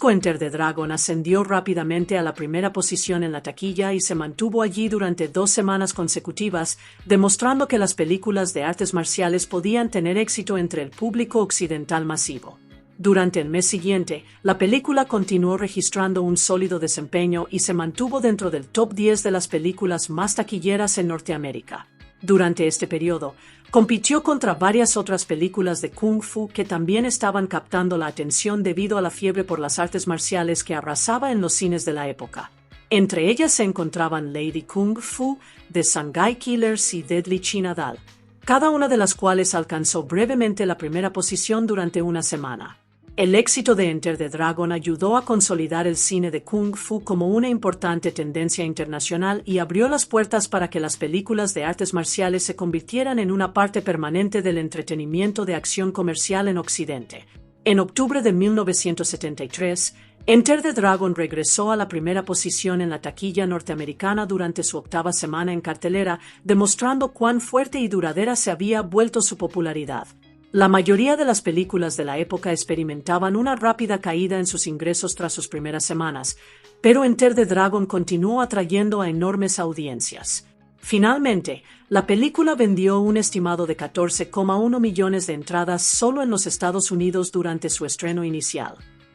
Enter the Dragon ascendió rápidamente a la primera posición en la taquilla y se mantuvo allí durante 2 semanas consecutivas, demostrando que las películas de artes marciales podían tener éxito entre el público occidental masivo. Durante el mes siguiente, la película continuó registrando un sólido desempeño y se mantuvo dentro del top 10 de las películas más taquilleras en Norteamérica. Durante este periodo, compitió contra varias otras películas de Kung Fu que también estaban captando la atención debido a la fiebre por las artes marciales que arrasaba en los cines de la época. Entre ellas se encontraban Lady Kung Fu, The Shanghai Killers y Deadly China Doll, cada una de las cuales alcanzó brevemente la primera posición durante una semana. El éxito de Enter the Dragon ayudó a consolidar el cine de Kung Fu como una importante tendencia internacional y abrió las puertas para que las películas de artes marciales se convirtieran en una parte permanente del entretenimiento de acción comercial en Occidente. En octubre de 1973, Enter the Dragon regresó a la primera posición en la taquilla norteamericana durante su 8ª semana en cartelera, demostrando cuán fuerte y duradera se había vuelto su popularidad. La mayoría de las películas de la época experimentaban una rápida caída en sus ingresos tras sus primeras semanas, pero Enter the Dragon continuó atrayendo a enormes audiencias. Finalmente, la película vendió un estimado de 14,1 millones de entradas solo en los Estados Unidos durante su estreno inicial.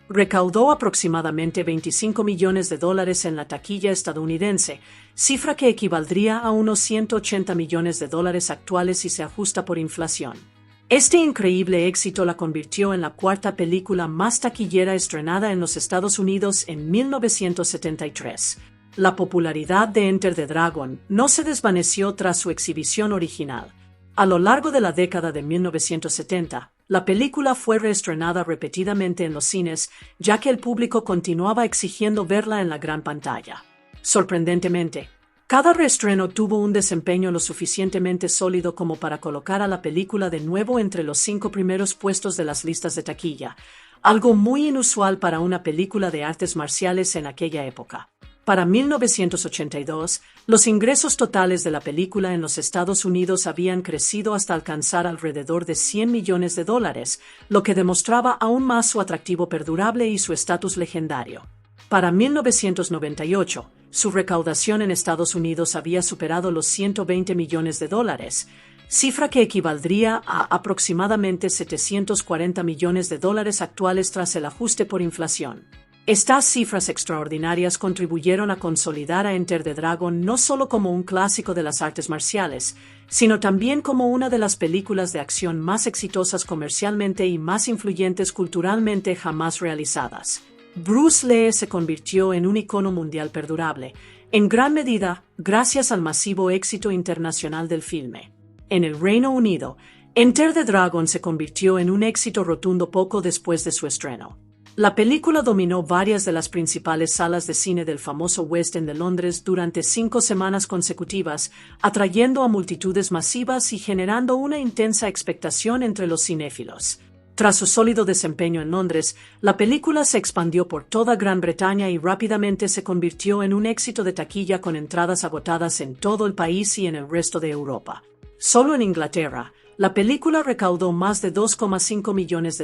recaudó aproximadamente $25 millones en la taquilla estadounidense, cifra que equivaldría a unos $180 millones actuales si se ajusta por inflación. Este increíble éxito la convirtió en la cuarta película más taquillera estrenada en los Estados Unidos en 1973. La popularidad de Enter the Dragon no se desvaneció tras su exhibición original. A lo largo de la década de 1970, la película fue reestrenada repetidamente en los cines, ya que el público continuaba exigiendo verla en la gran pantalla. Sorprendentemente, cada reestreno tuvo un desempeño lo suficientemente sólido como para colocar a la película de nuevo entre los 5 primeros puestos de las listas de taquilla, algo muy inusual para una película de artes marciales en aquella época. Para 1982, los ingresos totales de la película en los Estados Unidos habían crecido hasta alcanzar alrededor de $100 millones, lo que demostraba aún más su atractivo perdurable y su estatus legendario. Para 1998, su recaudación en Estados Unidos había superado los $120 millones, cifra que equivaldría a aproximadamente $740 millones actuales tras el ajuste por inflación. Estas cifras extraordinarias contribuyeron a consolidar a Enter the Dragon no solo como un clásico de las artes marciales, sino también como una de las películas de acción más exitosas comercialmente y más influyentes culturalmente jamás realizadas. Bruce Lee se convirtió en un icono mundial perdurable, en gran medida gracias al masivo éxito internacional del filme. En el Reino Unido, Enter the Dragon se convirtió en un éxito rotundo poco después de su estreno. La película dominó varias de las principales salas de cine del famoso West End de Londres durante 5 semanas consecutivas, atrayendo a multitudes masivas y generando una intensa expectación entre los cinéfilos. Tras su sólido desempeño en Londres, la película se expandió por toda Gran Bretaña y rápidamente se convirtió en un éxito de taquilla con entradas agotadas en todo el país y en el resto de Europa. Solo en Inglaterra, la película recaudó más de $2,5 millones,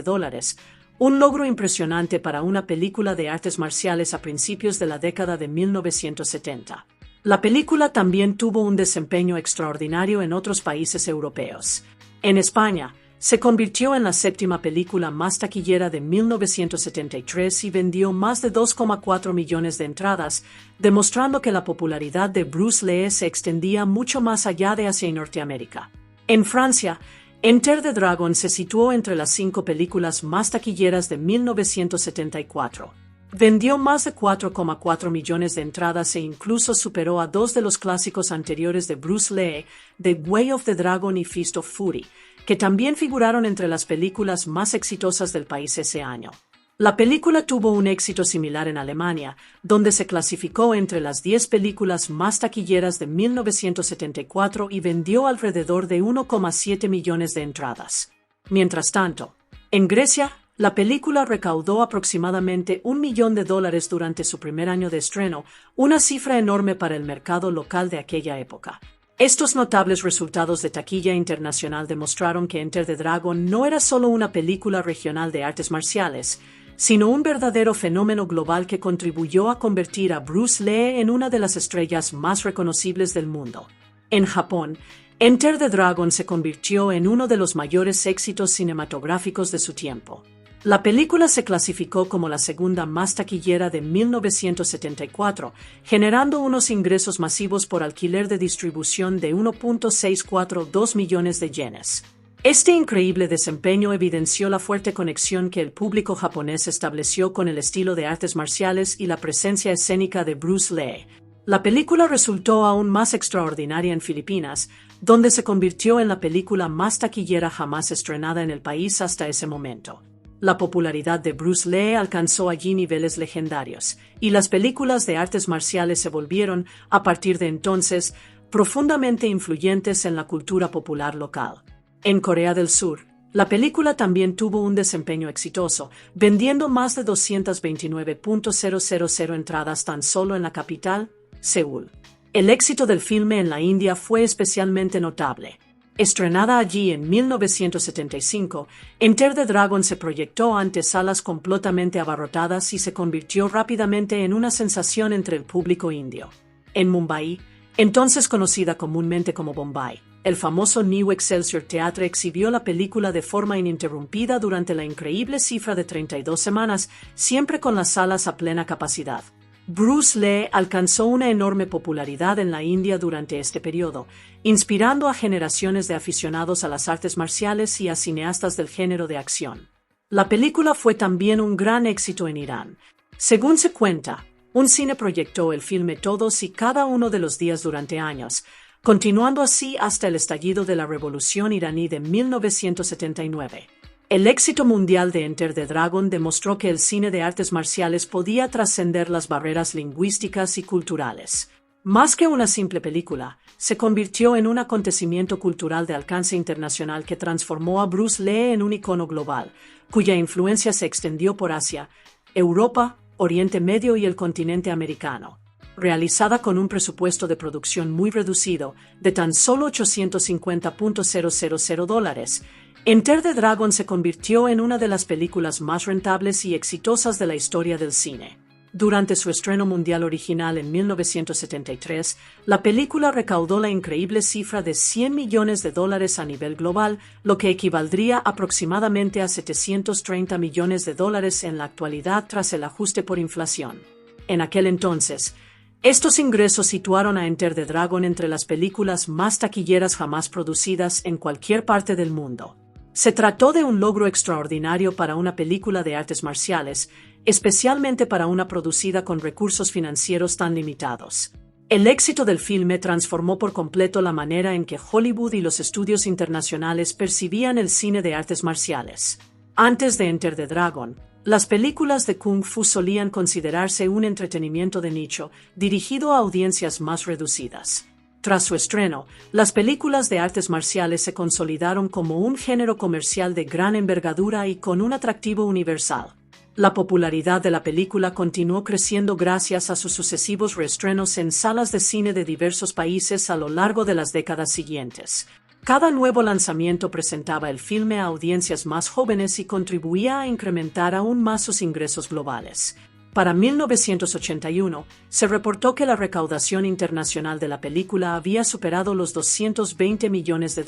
un logro impresionante para una película de artes marciales a principios de la década de 1970. La película también tuvo un desempeño extraordinario en otros países europeos. En España, se convirtió en la 7ª película más taquillera de 1973 y vendió más de 2,4 millones de entradas, demostrando que la popularidad de Bruce Lee se extendía mucho más allá de Asia y Norteamérica. En Francia, Enter the Dragon se situó entre las 5 películas más taquilleras de 1974. Vendió más de 4,4 millones de entradas e incluso superó a 2 de los clásicos anteriores de Bruce Lee, The Way of the Dragon y Fist of Fury, que también figuraron entre las películas más exitosas del país ese año. La película tuvo un éxito similar en Alemania, donde se clasificó entre las 10 películas más taquilleras de 1974 y vendió alrededor de 1,7 millones de entradas. Mientras tanto, en Grecia, la película recaudó aproximadamente $1 millón durante su primer año de estreno, una cifra enorme para el mercado local de aquella época. Estos notables resultados de taquilla internacional demostraron que Enter the Dragon no era solo una película regional de artes marciales, sino un verdadero fenómeno global que contribuyó a convertir a Bruce Lee en una de las estrellas más reconocibles del mundo. En Japón, Enter the Dragon se convirtió en uno de los mayores éxitos cinematográficos de su tiempo. La película se clasificó como la segunda más taquillera de 1974, generando unos ingresos masivos por alquiler de distribución de 1.642 millones de yenes. Este increíble desempeño evidenció la fuerte conexión que el público japonés estableció con el estilo de artes marciales y la presencia escénica de Bruce Lee. La película resultó aún más extraordinaria en Filipinas, donde se convirtió en la película más taquillera jamás estrenada en el país hasta ese momento. La popularidad de Bruce Lee alcanzó allí niveles legendarios, y las películas de artes marciales se volvieron, a partir de entonces, profundamente influyentes en la cultura popular local. En Corea del Sur, la película también tuvo un desempeño exitoso, vendiendo más de 229.000 entradas tan solo en la capital, Seúl. El éxito del filme en la India fue especialmente notable. Estrenada allí en 1975, Enter the Dragon se proyectó ante salas completamente abarrotadas y se convirtió rápidamente en una sensación entre el público indio. En Mumbai, entonces conocida comúnmente como Bombay, el famoso New Excelsior Theatre exhibió la película de forma ininterrumpida durante la increíble cifra de 32 semanas, siempre con las salas a plena capacidad. Bruce Lee alcanzó una enorme popularidad en la India durante este periodo, inspirando a generaciones de aficionados a las artes marciales y a cineastas del género de acción. La película fue también un gran éxito en Irán. Según se cuenta, un cine proyectó el filme todos y cada uno de los días durante años, continuando así hasta el estallido de la Revolución iraní de 1979. El éxito mundial de Enter the Dragon demostró que el cine de artes marciales podía trascender las barreras lingüísticas y culturales. Más que una simple película, se convirtió en un acontecimiento cultural de alcance internacional que transformó a Bruce Lee en un icono global, cuya influencia se extendió por Asia, Europa, Oriente Medio y el continente americano. Realizada con un presupuesto de producción muy reducido, de tan solo $850,000, Enter the Dragon se convirtió en una de las películas más rentables y exitosas de la historia del cine. Durante su estreno mundial original en 1973, la película recaudó la increíble cifra de $100 millones a nivel global, lo que equivaldría aproximadamente a $730 millones en la actualidad tras el ajuste por inflación. En aquel entonces, estos ingresos situaron a Enter the Dragon entre las películas más taquilleras jamás producidas en cualquier parte del mundo. Se trató de un logro extraordinario para una película de artes marciales, especialmente para una producida con recursos financieros tan limitados. El éxito del filme transformó por completo la manera en que Hollywood y los estudios internacionales percibían el cine de artes marciales. Antes de Enter the Dragon, las películas de Kung Fu solían considerarse un entretenimiento de nicho, dirigido a audiencias más reducidas. Tras su estreno, las películas de artes marciales se consolidaron como un género comercial de gran envergadura y con un atractivo universal. La popularidad de la película continuó creciendo gracias a sus sucesivos reestrenos en salas de cine de diversos países a lo largo de las décadas siguientes. Cada nuevo lanzamiento presentaba el filme a audiencias más jóvenes y contribuía a incrementar aún más sus ingresos globales. Para 1981, se reportó que la recaudación internacional de la película había superado los $220 millones,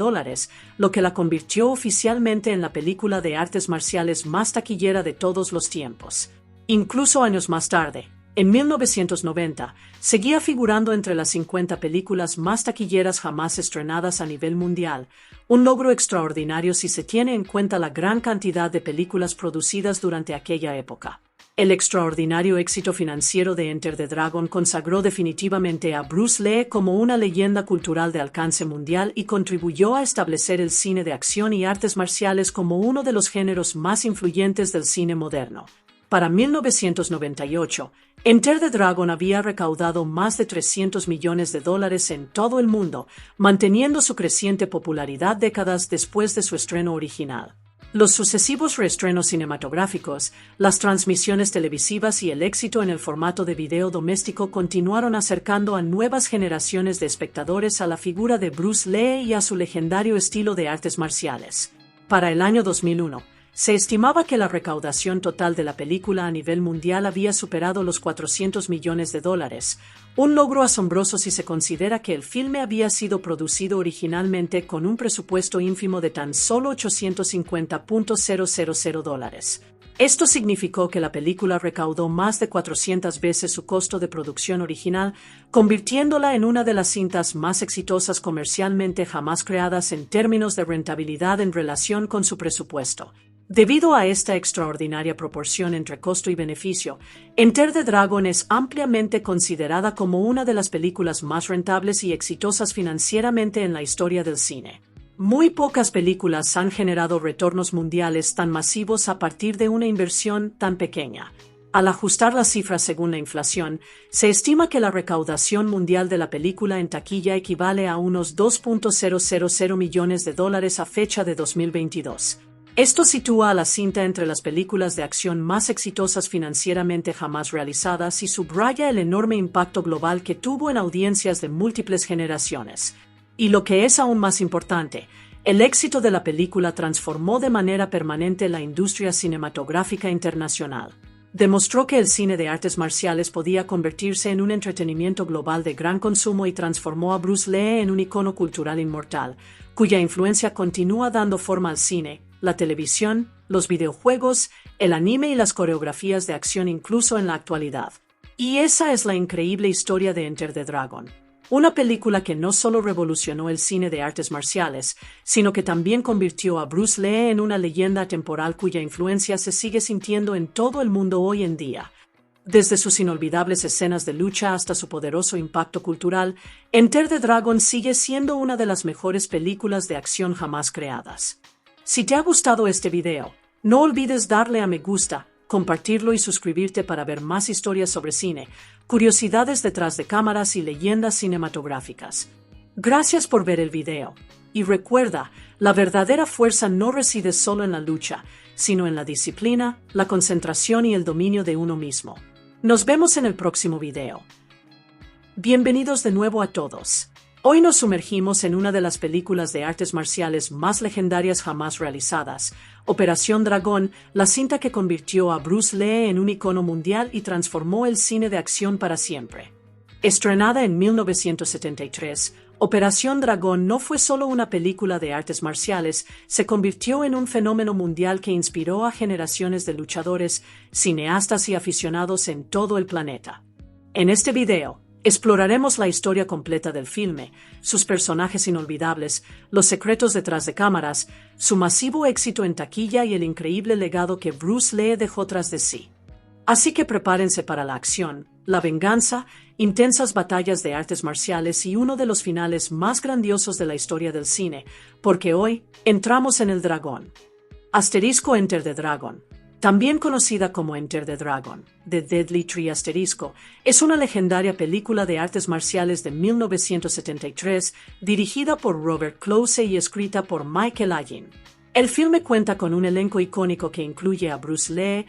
lo que la convirtió oficialmente en la película de artes marciales más taquillera de todos los tiempos. Incluso años más tarde, en 1990, seguía figurando entre las 50 películas más taquilleras jamás estrenadas a nivel mundial, un logro extraordinario si se tiene en cuenta la gran cantidad de películas producidas durante aquella época. El extraordinario éxito financiero de Enter the Dragon consagró definitivamente a Bruce Lee como una leyenda cultural de alcance mundial y contribuyó a establecer el cine de acción y artes marciales como uno de los géneros más influyentes del cine moderno. Para 1998, Enter the Dragon había recaudado más de $300 millones en todo el mundo, manteniendo su creciente popularidad décadas después de su estreno original. Los sucesivos reestrenos cinematográficos, las transmisiones televisivas y el éxito en el formato de video doméstico continuaron acercando a nuevas generaciones de espectadores a la figura de Bruce Lee y a su legendario estilo de artes marciales. Para el año 2001, se estimaba que la recaudación total de la película a nivel mundial había superado los $400 millones, un logro asombroso si se considera que el filme había sido producido originalmente con un presupuesto ínfimo de tan solo $850,000. Esto significó que la película recaudó más de 400 veces su costo de producción original, convirtiéndola en una de las cintas más exitosas comercialmente jamás creadas en términos de rentabilidad en relación con su presupuesto. Debido a esta extraordinaria proporción entre costo y beneficio, Enter the Dragon es ampliamente considerada como una de las películas más rentables y exitosas financieramente en la historia del cine. Muy pocas películas han generado retornos mundiales tan masivos a partir de una inversión tan pequeña. Al ajustar las cifras según la inflación, se estima que la recaudación mundial de la película en taquilla equivale a unos $2.000 millones a fecha de 2022. Esto sitúa a la cinta entre las películas de acción más exitosas financieramente jamás realizadas y subraya el enorme impacto global que tuvo en audiencias de múltiples generaciones. Y lo que es aún más importante, el éxito de la película transformó de manera permanente la industria cinematográfica internacional. demostró que el cine de artes marciales podía convertirse en un entretenimiento global de gran consumo y transformó a Bruce Lee en un icono cultural inmortal, cuya influencia continúa dando forma al cine, la televisión, los videojuegos, el anime y las coreografías de acción incluso en la actualidad. Y esa es la increíble historia de Enter the Dragon. Una película que no solo revolucionó el cine de artes marciales, sino que también convirtió a Bruce Lee en una leyenda temporal cuya influencia se sigue sintiendo en todo el mundo hoy en día. Desde sus inolvidables escenas de lucha hasta su poderoso impacto cultural, Enter the Dragon sigue siendo una de las mejores películas de acción jamás creadas. Si te ha gustado este video, no olvides darle a me gusta, compartirlo y suscribirte para ver más historias sobre cine, curiosidades detrás de cámaras y leyendas cinematográficas. Gracias por ver el video. Y recuerda, la verdadera fuerza no reside solo en la lucha, sino en la disciplina, la concentración y el dominio de uno mismo. Nos vemos en el próximo video. Bienvenidos de nuevo a todos. Hoy nos sumergimos en una de las películas de artes marciales más legendarias jamás realizadas, Operación Dragón, la cinta que convirtió a Bruce Lee en un icono mundial y transformó el cine de acción para siempre. Estrenada en 1973, Operación Dragón no fue solo una película de artes marciales, se convirtió en un fenómeno mundial que inspiró a generaciones de luchadores, cineastas y aficionados en todo el planeta. En este video, exploraremos la historia completa del filme, sus personajes inolvidables, los secretos detrás de cámaras, su masivo éxito en taquilla y el increíble legado que Bruce Lee dejó tras de sí. Así que prepárense para la acción, la venganza, intensas batallas de artes marciales y uno de los finales más grandiosos de la historia del cine, porque hoy entramos en el dragón. Asterisco Enter the Dragon. También conocida como Enter the Dragon, The Deadly Tree Asterisco, es una legendaria película de artes marciales de 1973, dirigida por Robert Close y escrita por Michael Agin. El filme cuenta con un elenco icónico que incluye a Bruce Lee,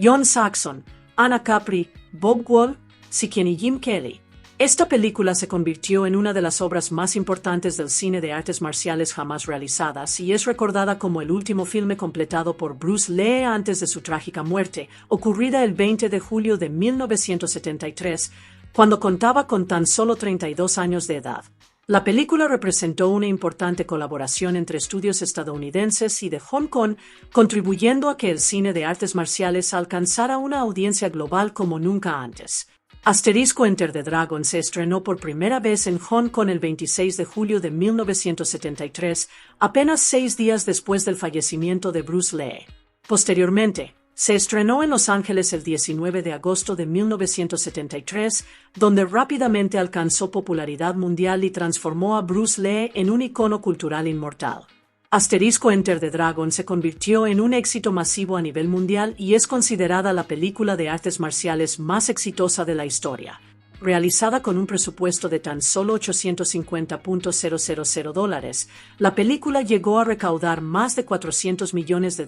John Saxon, Anna Capri, Bob Wall, Sikian y Jim Kelly. Esta película se convirtió en una de las obras más importantes del cine de artes marciales jamás realizadas y es recordada como el último filme completado por Bruce Lee antes de su trágica muerte, ocurrida el 20 de julio de 1973, cuando contaba con tan solo 32 años de edad. La película representó una importante colaboración entre estudios estadounidenses y de Hong Kong, contribuyendo a que el cine de artes marciales alcanzara una audiencia global como nunca antes. Asterisco Enter the Dragon se estrenó por primera vez en Hong Kong el 26 de julio de 1973, apenas 6 días después del fallecimiento de Bruce Lee. Posteriormente, se estrenó en Los Ángeles el 19 de agosto de 1973, donde rápidamente alcanzó popularidad mundial y transformó a Bruce Lee en un icono cultural inmortal. Asterisco Enter the Dragon se convirtió en un éxito masivo a nivel mundial y es considerada la película de artes marciales más exitosa de la historia. Realizada con un presupuesto de tan solo $850,000, la película llegó a recaudar más de $400 millones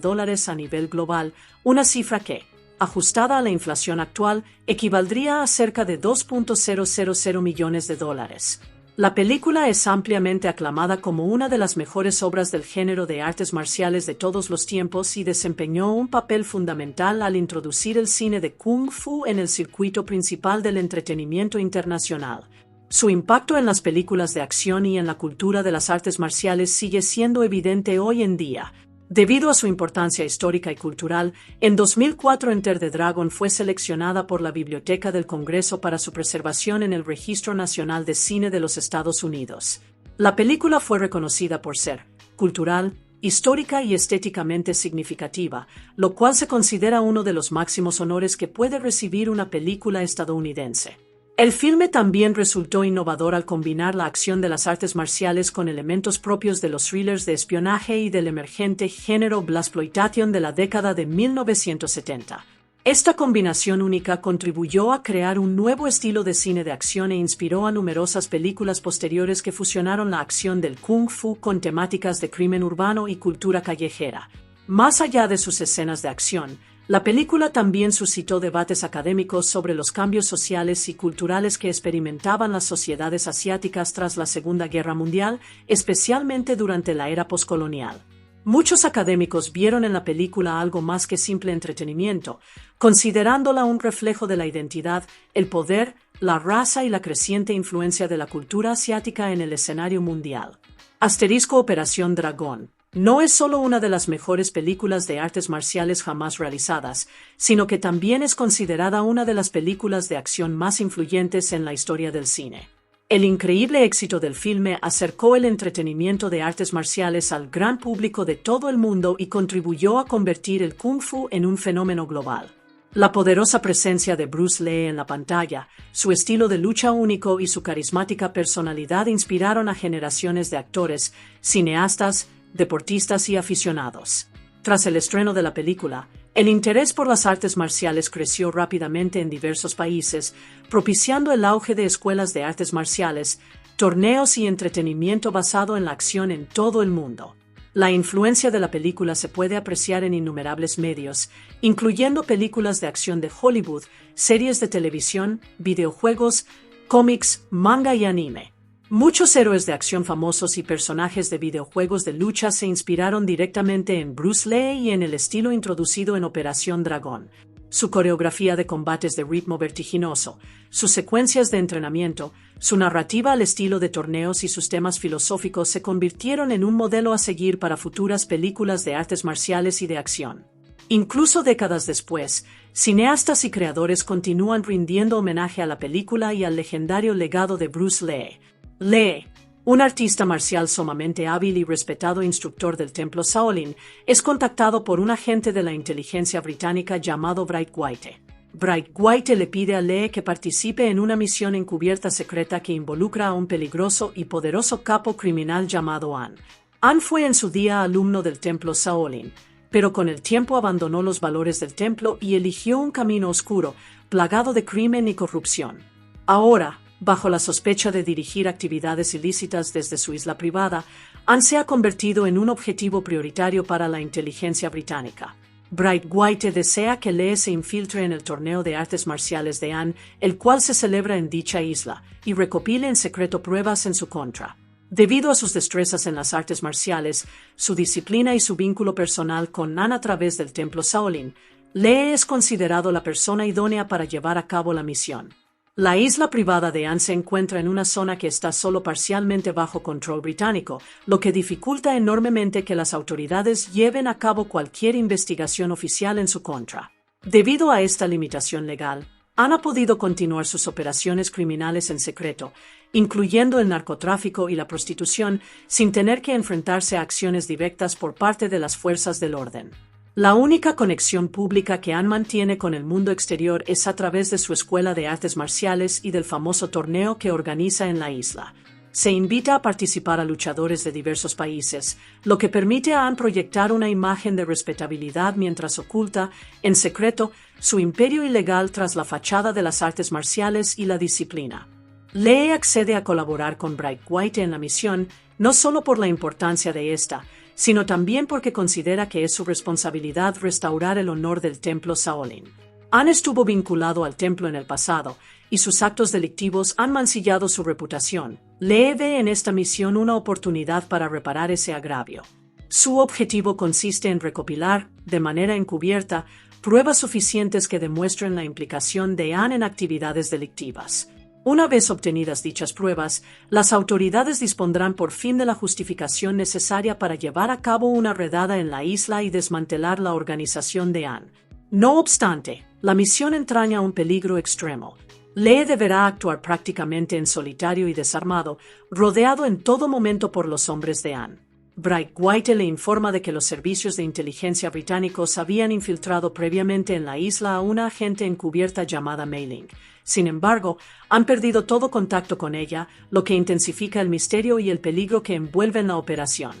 a nivel global, una cifra que, ajustada a la inflación actual, equivaldría a cerca de $2.000 millones. La película es ampliamente aclamada como una de las mejores obras del género de artes marciales de todos los tiempos y desempeñó un papel fundamental al introducir el cine de Kung Fu en el circuito principal del entretenimiento internacional. Su impacto en las películas de acción y en la cultura de las artes marciales sigue siendo evidente hoy en día. Debido a su importancia histórica y cultural, en 2004 Enter the Dragon fue seleccionada por la Biblioteca del Congreso para su preservación en el Registro Nacional de Cine de los Estados Unidos. La película fue reconocida por ser cultural, histórica y estéticamente significativa, lo cual se considera uno de los máximos honores que puede recibir una película estadounidense. El filme también resultó innovador al combinar la acción de las artes marciales con elementos propios de los thrillers de espionaje y del emergente género blaxploitation de la década de 1970. Esta combinación única contribuyó a crear un nuevo estilo de cine de acción e inspiró a numerosas películas posteriores que fusionaron la acción del Kung Fu con temáticas de crimen urbano y cultura callejera. Más allá de sus escenas de acción, la película también suscitó debates académicos sobre los cambios sociales y culturales que experimentaban las sociedades asiáticas tras la Segunda Guerra Mundial, especialmente durante la era poscolonial. Muchos académicos vieron en la película algo más que simple entretenimiento, considerándola un reflejo de la identidad, el poder, la raza y la creciente influencia de la cultura asiática en el escenario mundial. Asterisco Operación Dragón. No es solo una de las mejores películas de artes marciales jamás realizadas, sino que también es considerada una de las películas de acción más influyentes en la historia del cine. El increíble éxito del filme acercó el entretenimiento de artes marciales al gran público de todo el mundo y contribuyó a convertir el Kung Fu en un fenómeno global. La poderosa presencia de Bruce Lee en la pantalla, su estilo de lucha único y su carismática personalidad inspiraron a generaciones de actores, cineastas, deportistas y aficionados. Tras el estreno de la película, el interés por las artes marciales creció rápidamente en diversos países, propiciando el auge de escuelas de artes marciales, torneos y entretenimiento basado en la acción en todo el mundo. La influencia de la película se puede apreciar en innumerables medios, incluyendo películas de acción de Hollywood, series de televisión, videojuegos, cómics, manga y anime. Muchos héroes de acción famosos y personajes de videojuegos de lucha se inspiraron directamente en Bruce Lee y en el estilo introducido en Operación Dragón. Su coreografía de combates de ritmo vertiginoso, sus secuencias de entrenamiento, su narrativa al estilo de torneos y sus temas filosóficos se convirtieron en un modelo a seguir para futuras películas de artes marciales y de acción. Incluso décadas después, cineastas y creadores continúan rindiendo homenaje a la película y al legendario legado de Bruce Lee. Lee, un artista marcial sumamente hábil y respetado instructor del templo Shaolin, es contactado por un agente de la inteligencia británica llamado Bright White. Bright White le pide a Lee que participe en una misión encubierta secreta que involucra a un peligroso y poderoso capo criminal llamado An. An fue en su día alumno del templo Shaolin, pero con el tiempo abandonó los valores del templo y eligió un camino oscuro, plagado de crimen y corrupción. Ahora, bajo la sospecha de dirigir actividades ilícitas desde su isla privada, An se ha convertido en un objetivo prioritario para la inteligencia británica. Bright White desea que Lee se infiltre en el torneo de artes marciales de An, el cual se celebra en dicha isla, y recopile en secreto pruebas en su contra. Debido a sus destrezas en las artes marciales, su disciplina y su vínculo personal con An a través del templo Shaolin, Lee es considerado la persona idónea para llevar a cabo la misión. La isla privada de An se encuentra en una zona que está solo parcialmente bajo control británico, lo que dificulta enormemente que las autoridades lleven a cabo cualquier investigación oficial en su contra. Debido a esta limitación legal, An ha podido continuar sus operaciones criminales en secreto, incluyendo el narcotráfico y la prostitución, sin tener que enfrentarse a acciones directas por parte de las fuerzas del orden. La única conexión pública que An mantiene con el mundo exterior es a través de su escuela de artes marciales y del famoso torneo que organiza en la isla. Se invita a participar a luchadores de diversos países, lo que permite a An proyectar una imagen de respetabilidad mientras oculta, en secreto, su imperio ilegal tras la fachada de las artes marciales y la disciplina. Lee accede a colaborar con Bright White en la misión, no solo por la importancia de esta, sino también porque considera que es su responsabilidad restaurar el honor del templo Shaolin. An estuvo vinculado al templo en el pasado, y sus actos delictivos han mancillado su reputación. Lee ve en esta misión una oportunidad para reparar ese agravio. Su objetivo consiste en recopilar, de manera encubierta, pruebas suficientes que demuestren la implicación de An en actividades delictivas. Una vez obtenidas dichas pruebas, las autoridades dispondrán por fin de la justificación necesaria para llevar a cabo una redada en la isla y desmantelar la organización de An. No obstante, la misión entraña un peligro extremo. Lee deberá actuar prácticamente en solitario y desarmado, rodeado en todo momento por los hombres de An. Bright White le informa de que los servicios de inteligencia británicos habían infiltrado previamente en la isla a una agente encubierta llamada Mei Ling. Sin embargo, han perdido todo contacto con ella, lo que intensifica el misterio y el peligro que envuelven la operación.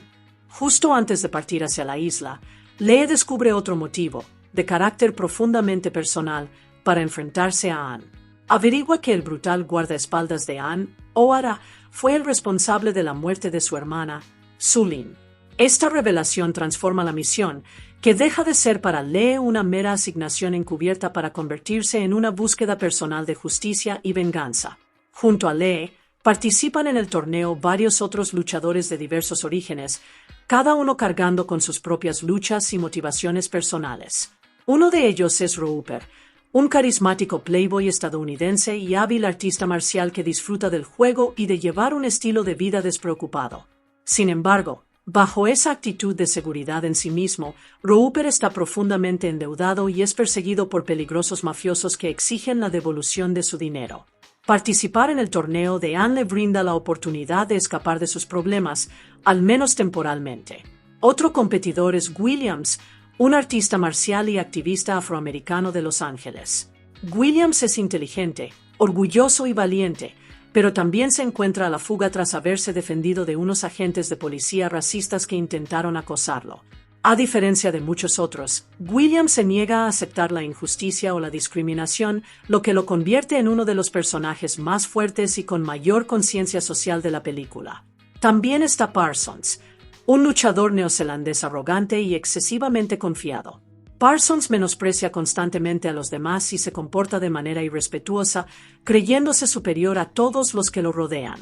Justo antes de partir hacia la isla, Lee descubre otro motivo, de carácter profundamente personal, para enfrentarse a An. Averigua que el brutal guardaespaldas de An, Ohara, fue el responsable de la muerte de su hermana, Su Lin. Esta revelación transforma la misión, que deja de ser para Lee una mera asignación encubierta para convertirse en una búsqueda personal de justicia y venganza. Junto a Lee, Participan en el torneo varios otros luchadores de diversos orígenes, cada uno cargando con sus propias luchas y motivaciones personales. Uno de ellos es Roper, un carismático playboy estadounidense y hábil artista marcial que disfruta del juego y de llevar un estilo de vida despreocupado. Sin embargo, bajo esa actitud de seguridad en sí mismo, Roper está profundamente endeudado y es perseguido por peligrosos mafiosos que exigen la devolución de su dinero. Participar en el torneo de Ann le brinda la oportunidad de escapar de sus problemas, al menos temporalmente. Otro competidor es Williams, un artista marcial y activista afroamericano de Los Ángeles. Williams es inteligente, orgulloso y valiente, pero también se encuentra a la fuga tras haberse defendido de unos agentes de policía racistas que intentaron acosarlo. A diferencia de muchos otros, Williams se niega a aceptar la injusticia o la discriminación, lo que lo convierte en uno de los personajes más fuertes y con mayor conciencia social de la película. También está Parsons, un luchador neozelandés arrogante y excesivamente confiado. Parsons menosprecia constantemente a los demás y se comporta de manera irrespetuosa, creyéndose superior a todos los que lo rodean.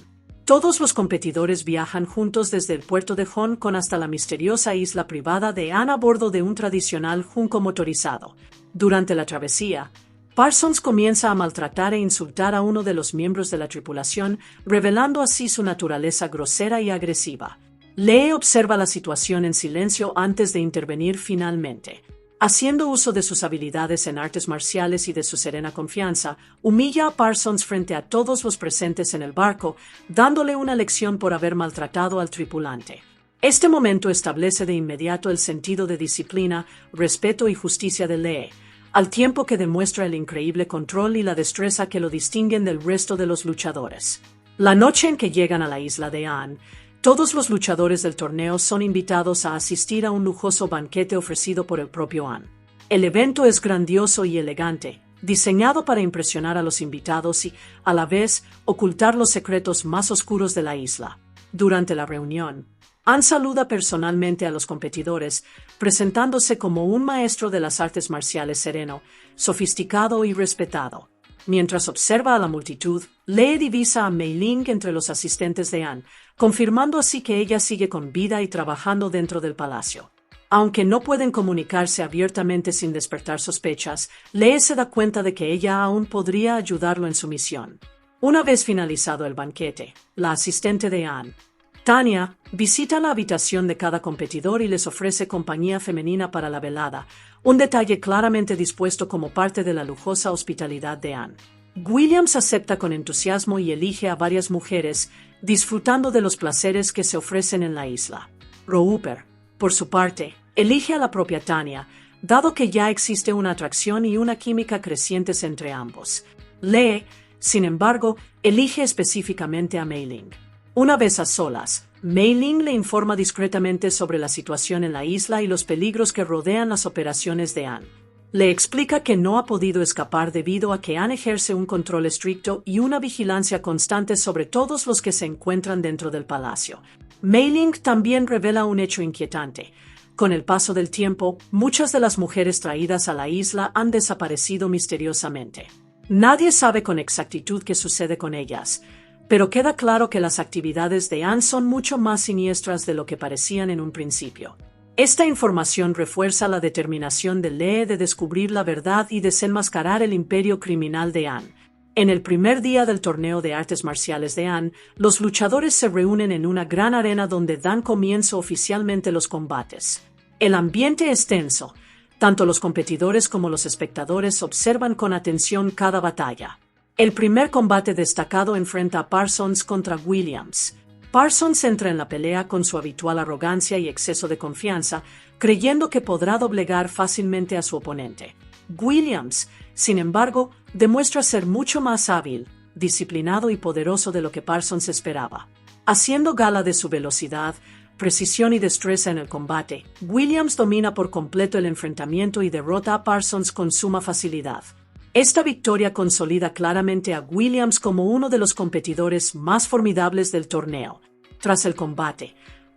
Todos los competidores viajan juntos desde el puerto de Hong Kong hasta la misteriosa isla privada de Ann a bordo de un tradicional junco motorizado. Durante la travesía, Parsons comienza a maltratar e insultar a uno de los miembros de la tripulación, revelando así su naturaleza grosera y agresiva. Lee observa la situación en silencio antes de intervenir finalmente. Haciendo uso de sus habilidades en artes marciales y de su serena confianza, humilla a Parsons frente a todos los presentes en el barco, dándole una lección por haber maltratado al tripulante. Este momento establece de inmediato el sentido de disciplina, respeto y justicia de Lee, al tiempo que demuestra el increíble control y la destreza que lo distinguen del resto de los luchadores. La noche en que llegan a la isla de Ann, todos los luchadores del torneo son invitados a asistir a un lujoso banquete ofrecido por el propio Ann. El evento es grandioso y elegante, diseñado para impresionar a los invitados y, a la vez, ocultar los secretos más oscuros de la isla. Durante la reunión, Ann saluda personalmente a los competidores, presentándose como un maestro de las artes marciales sereno, sofisticado y respetado. Mientras observa a la multitud, Lee divisa a Mei Ling entre los asistentes de Ann, confirmando así que ella sigue con vida y trabajando dentro del palacio. Aunque no pueden comunicarse abiertamente sin despertar sospechas, Lee se da cuenta de que ella aún podría ayudarlo en su misión. Una vez finalizado el banquete, la asistente de Ann, Tanya, visita la habitación de cada competidor y les ofrece compañía femenina para la velada, un detalle claramente dispuesto como parte de la lujosa hospitalidad de Ann. Williams acepta con entusiasmo y elige a varias mujeres, disfrutando de los placeres que se ofrecen en la isla. Roper, por su parte, elige a la propia Tanya, dado que ya existe una atracción y una química crecientes entre ambos. Lee, sin embargo, elige específicamente a Mei Ling. Una vez a solas, Mei Ling le informa discretamente sobre la situación en la isla y los peligros que rodean las operaciones de Ann. Le explica que no ha podido escapar debido a que Ann ejerce un control estricto y una vigilancia constante sobre todos los que se encuentran dentro del palacio. Mei Ling también revela un hecho inquietante. Con el paso del tiempo, muchas de las mujeres traídas a la isla han desaparecido misteriosamente. Nadie sabe con exactitud qué sucede con ellas, pero queda claro que las actividades de Ann son mucho más siniestras de lo que parecían en un principio. Esta información refuerza la determinación de Lee de descubrir la verdad y desenmascarar el imperio criminal de Ann. En el primer día del torneo de artes marciales de Ann, los luchadores se reúnen en una gran arena donde dan comienzo oficialmente los combates. El ambiente es tenso. Tanto los competidores como los espectadores observan con atención cada batalla. El primer combate destacado enfrenta a Parsons contra Williams. Parsons entra en la pelea con su habitual arrogancia y exceso de confianza, creyendo que podrá doblegar fácilmente a su oponente. Williams, sin embargo, demuestra ser mucho más hábil, disciplinado y poderoso de lo que Parsons esperaba. Haciendo gala de su velocidad, precisión y destreza en el combate, Williams domina por completo el enfrentamiento y derrota a Parsons con suma facilidad. Esta victoria consolida claramente a Williams como uno de los competidores más formidables del torneo. Tras el combate,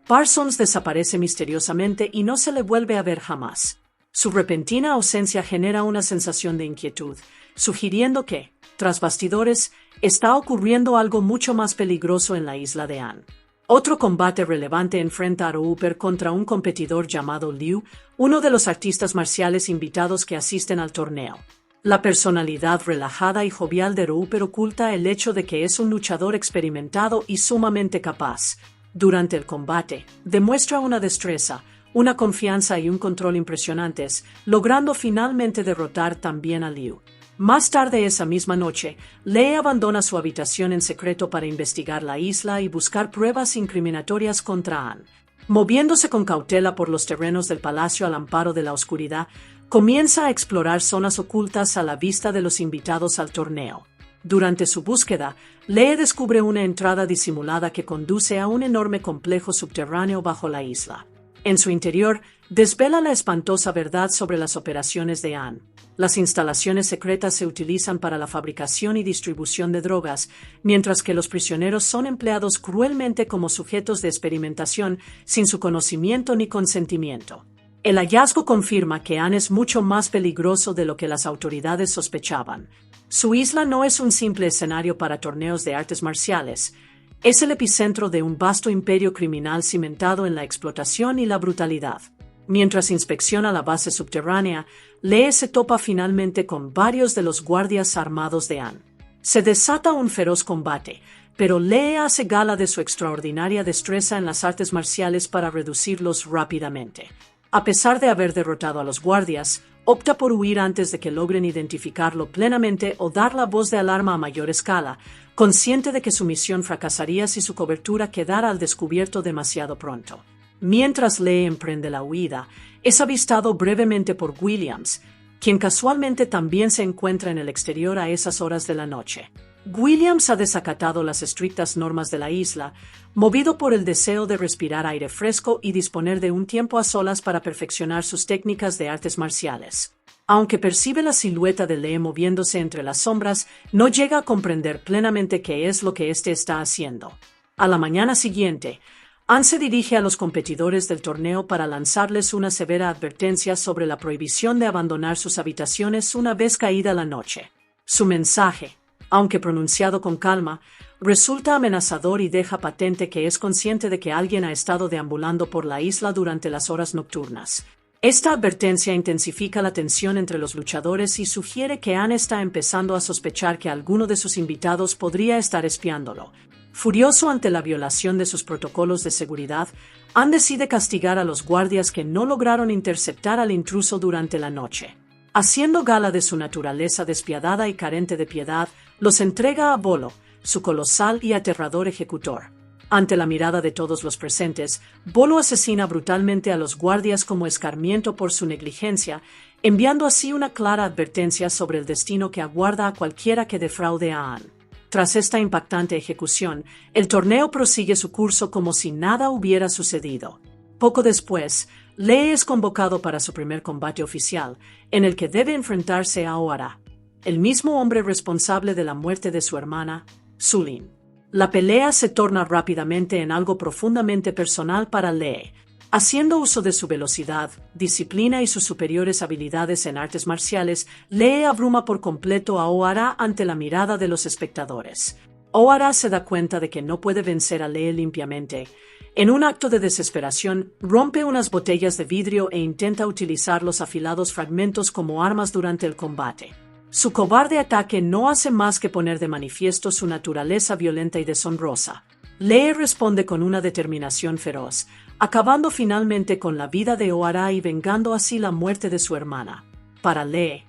Parsons desaparece misteriosamente y no se le vuelve a ver jamás. Su repentina ausencia genera una sensación de inquietud, sugiriendo que, tras bastidores, está ocurriendo algo mucho más peligroso en la isla de Anne. Otro combate relevante enfrenta a Rooper contra un competidor llamado Liu, uno de los artistas marciales invitados que asisten al torneo. La personalidad relajada y jovial de Rooper oculta el hecho de que es un luchador experimentado y sumamente capaz. Durante el combate, demuestra una destreza, una confianza y un control impresionantes, logrando finalmente derrotar también a Liu. Más tarde esa misma noche, Lee abandona su habitación en secreto para investigar la isla y buscar pruebas incriminatorias contra Anne. Moviéndose con cautela por los terrenos del palacio al amparo de la oscuridad, comienza a explorar zonas ocultas a la vista de los invitados al torneo. Durante su búsqueda, Lee descubre una entrada disimulada que conduce a un enorme complejo subterráneo bajo la isla. En su interior, desvela la espantosa verdad sobre las operaciones de Anne. Las instalaciones secretas se utilizan para la fabricación y distribución de drogas, mientras que los prisioneros son empleados cruelmente como sujetos de experimentación sin su conocimiento ni consentimiento. El hallazgo confirma que Anne es mucho más peligroso de lo que las autoridades sospechaban. Su isla no es un simple escenario para torneos de artes marciales. Es el epicentro de un vasto imperio criminal cimentado en la explotación y la brutalidad. Mientras inspecciona la base subterránea, Lee se topa finalmente con varios de los guardias armados de Anne. Se desata un feroz combate, pero Lee hace gala de su extraordinaria destreza en las artes marciales para reducirlos rápidamente. A pesar de haber derrotado a los guardias, opta por huir antes de que logren identificarlo plenamente o dar la voz de alarma a mayor escala, consciente de que su misión fracasaría si su cobertura quedara al descubierto demasiado pronto. Mientras Lee emprende la huida, es avistado brevemente por Williams, quien casualmente también se encuentra en el exterior a esas horas de la noche. Williams ha desacatado las estrictas normas de la isla, movido por el deseo de respirar aire fresco y disponer de un tiempo a solas para perfeccionar sus técnicas de artes marciales. Aunque percibe la silueta de Lee moviéndose entre las sombras, no llega a comprender plenamente qué es lo que éste está haciendo. A la mañana siguiente, Anne se dirige a los competidores del torneo para lanzarles una severa advertencia sobre la prohibición de abandonar sus habitaciones una vez caída la noche. Su mensaje, aunque pronunciado con calma, resulta amenazador y deja patente que es consciente de que alguien ha estado deambulando por la isla durante las horas nocturnas. Esta advertencia intensifica la tensión entre los luchadores y sugiere que Anne está empezando a sospechar que alguno de sus invitados podría estar espiándolo. Furioso ante la violación de sus protocolos de seguridad, Anne decide castigar a los guardias que no lograron interceptar al intruso durante la noche. Haciendo gala de su naturaleza despiadada y carente de piedad, los entrega a Bolo, su colosal y aterrador ejecutor. Ante la mirada de todos los presentes, Bolo asesina brutalmente a los guardias como escarmiento por su negligencia, enviando así una clara advertencia sobre el destino que aguarda a cualquiera que defraude a Anne. Tras esta impactante ejecución, el torneo prosigue su curso como si nada hubiera sucedido. Poco después, Lee es convocado para su primer combate oficial, en el que debe enfrentarse a Ohara, el mismo hombre responsable de la muerte de su hermana, Sulin. La pelea se torna rápidamente en algo profundamente personal para Lee. Haciendo uso de su velocidad, disciplina y sus superiores habilidades en artes marciales, Lee abruma por completo a Ohara ante la mirada de los espectadores. Ohara se da cuenta de que no puede vencer a Lee limpiamente. En un acto de desesperación, rompe unas botellas de vidrio e intenta utilizar los afilados fragmentos como armas durante el combate. Su cobarde ataque no hace más que poner de manifiesto su naturaleza violenta y deshonrosa. Lee responde con una determinación feroz, acabando finalmente con la vida de Ohara y vengando así la muerte de su hermana. Para Lee,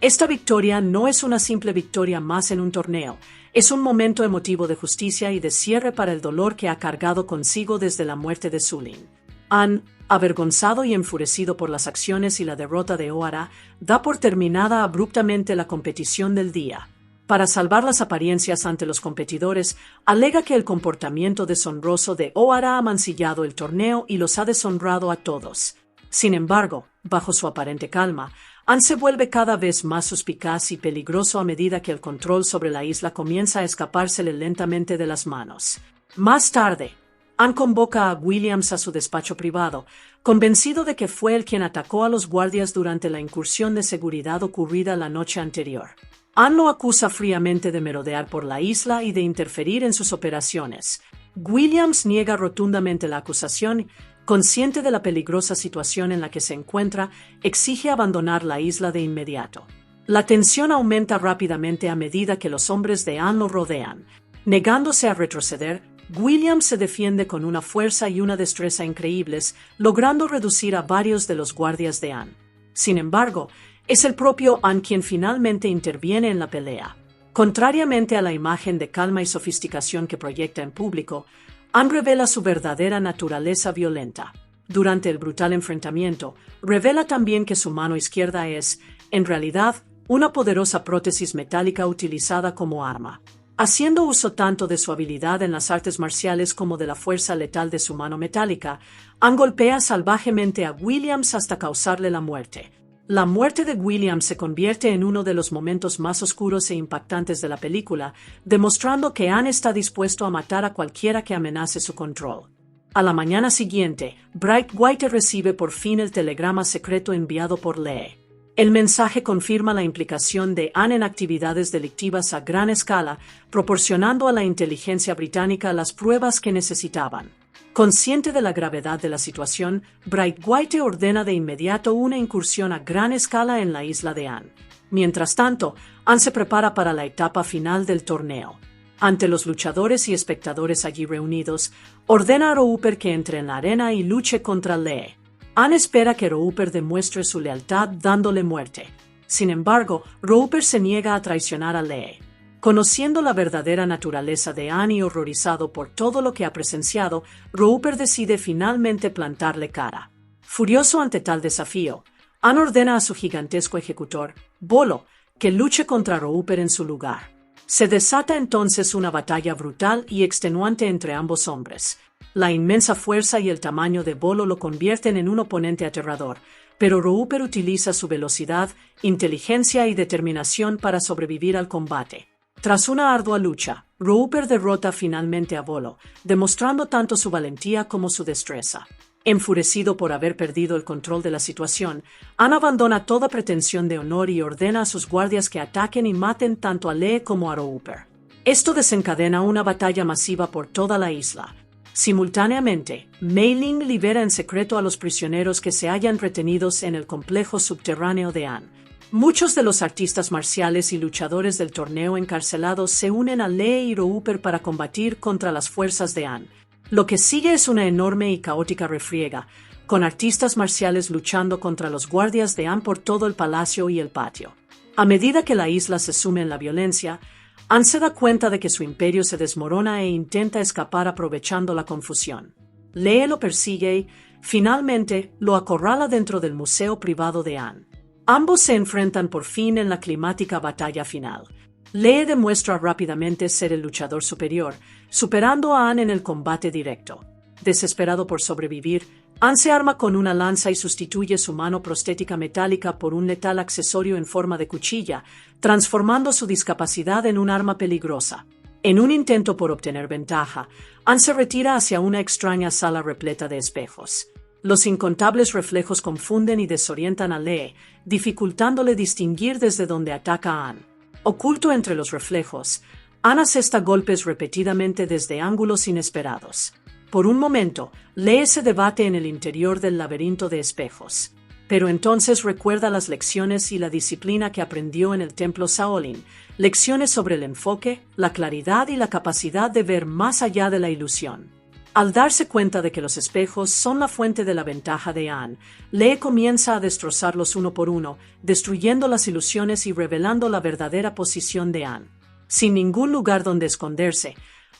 esta victoria no es una simple victoria más en un torneo, es un momento emotivo de justicia y de cierre para el dolor que ha cargado consigo desde la muerte de Sulin. Anne, avergonzado y enfurecido por las acciones y la derrota de Ohara, da por terminada abruptamente la competición del día. Para salvar las apariencias ante los competidores, alega que el comportamiento deshonroso de Ohara ha mancillado el torneo y los ha deshonrado a todos. Sin embargo, bajo su aparente calma, Anne se vuelve cada vez más suspicaz y peligroso a medida que el control sobre la isla comienza a escapársele lentamente de las manos. Más tarde, Anne convoca a Williams a su despacho privado, convencido de que fue él quien atacó a los guardias durante la incursión de seguridad ocurrida la noche anterior. Anne lo acusa fríamente de merodear por la isla y de interferir en sus operaciones. Williams niega rotundamente la acusación. Consciente de la peligrosa situación en la que se encuentra, exige abandonar la isla de inmediato. La tensión aumenta rápidamente a medida que los hombres de Anne lo rodean. Negándose a retroceder, Williams se defiende con una fuerza y una destreza increíbles, logrando reducir a varios de los guardias de Anne. Sin embargo, es el propio Anne quien finalmente interviene en la pelea. Contrariamente a la imagen de calma y sofisticación que proyecta en público, Anne revela su verdadera naturaleza violenta. Durante el brutal enfrentamiento, revela también que su mano izquierda es, en realidad, una poderosa prótesis metálica utilizada como arma. Haciendo uso tanto de su habilidad en las artes marciales como de la fuerza letal de su mano metálica, Anne golpea salvajemente a Williams hasta causarle la muerte. La muerte de Williams se convierte en uno de los momentos más oscuros e impactantes de la película, demostrando que Anne está dispuesto a matar a cualquiera que amenace su control. A la mañana siguiente, Bright White recibe por fin el telegrama secreto enviado por Lee. El mensaje confirma la implicación de Anne en actividades delictivas a gran escala, proporcionando a la inteligencia británica las pruebas que necesitaban. Consciente de la gravedad de la situación, Bright White ordena de inmediato una incursión a gran escala en la isla de Anne. Mientras tanto, Anne se prepara para la etapa final del torneo. Ante los luchadores y espectadores allí reunidos, ordena a Roper que entre en la arena y luche contra Lee. Anne espera que Roper demuestre su lealtad dándole muerte. Sin embargo, Roper se niega a traicionar a Lee. Conociendo la verdadera naturaleza de Anne y horrorizado por todo lo que ha presenciado, Roper decide finalmente plantarle cara. Furioso ante tal desafío, Anne ordena a su gigantesco ejecutor, Bolo, que luche contra Roper en su lugar. Se desata entonces una batalla brutal y extenuante entre ambos hombres. La inmensa fuerza y el tamaño de Bolo lo convierten en un oponente aterrador, pero Roper utiliza su velocidad, inteligencia y determinación para sobrevivir al combate. Tras una ardua lucha, Roper derrota finalmente a Bolo, demostrando tanto su valentía como su destreza. Enfurecido por haber perdido el control de la situación, Anne abandona toda pretensión de honor y ordena a sus guardias que ataquen y maten tanto a Lee como a Roper. Esto desencadena una batalla masiva por toda la isla. Simultáneamente, Mei Ling libera en secreto a los prisioneros que se hallan retenidos en el complejo subterráneo de Anne. Muchos de los artistas marciales y luchadores del torneo encarcelados se unen a Lee y Roper para combatir contra las fuerzas de Anne. Lo que sigue es una enorme y caótica refriega, con artistas marciales luchando contra los guardias de Anne por todo el palacio y el patio. A medida que la isla se sume en la violencia, Anne se da cuenta de que su imperio se desmorona e intenta escapar aprovechando la confusión. Lee lo persigue y, finalmente, lo acorrala dentro del museo privado de Anne. Ambos se enfrentan por fin en la climática batalla final. Lee demuestra rápidamente ser el luchador superior, superando a Anne en el combate directo. Desesperado por sobrevivir, Anne se arma con una lanza y sustituye su mano prostética metálica por un letal accesorio en forma de cuchilla, transformando su discapacidad en un arma peligrosa. En un intento por obtener ventaja, Anne se retira hacia una extraña sala repleta de espejos. Los incontables reflejos confunden y desorientan a Lee, dificultándole distinguir desde dónde ataca a Anne. Oculto entre los reflejos, Anne asesta golpes repetidamente desde ángulos inesperados. Por un momento, Lee se debate en el interior del laberinto de espejos. Pero entonces recuerda las lecciones y la disciplina que aprendió en el templo Shaolin, lecciones sobre el enfoque, la claridad y la capacidad de ver más allá de la ilusión. Al darse cuenta de que los espejos son la fuente de la ventaja de Anne, Lee comienza a destrozarlos uno por uno, destruyendo las ilusiones y revelando la verdadera posición de Anne. Sin ningún lugar donde esconderse,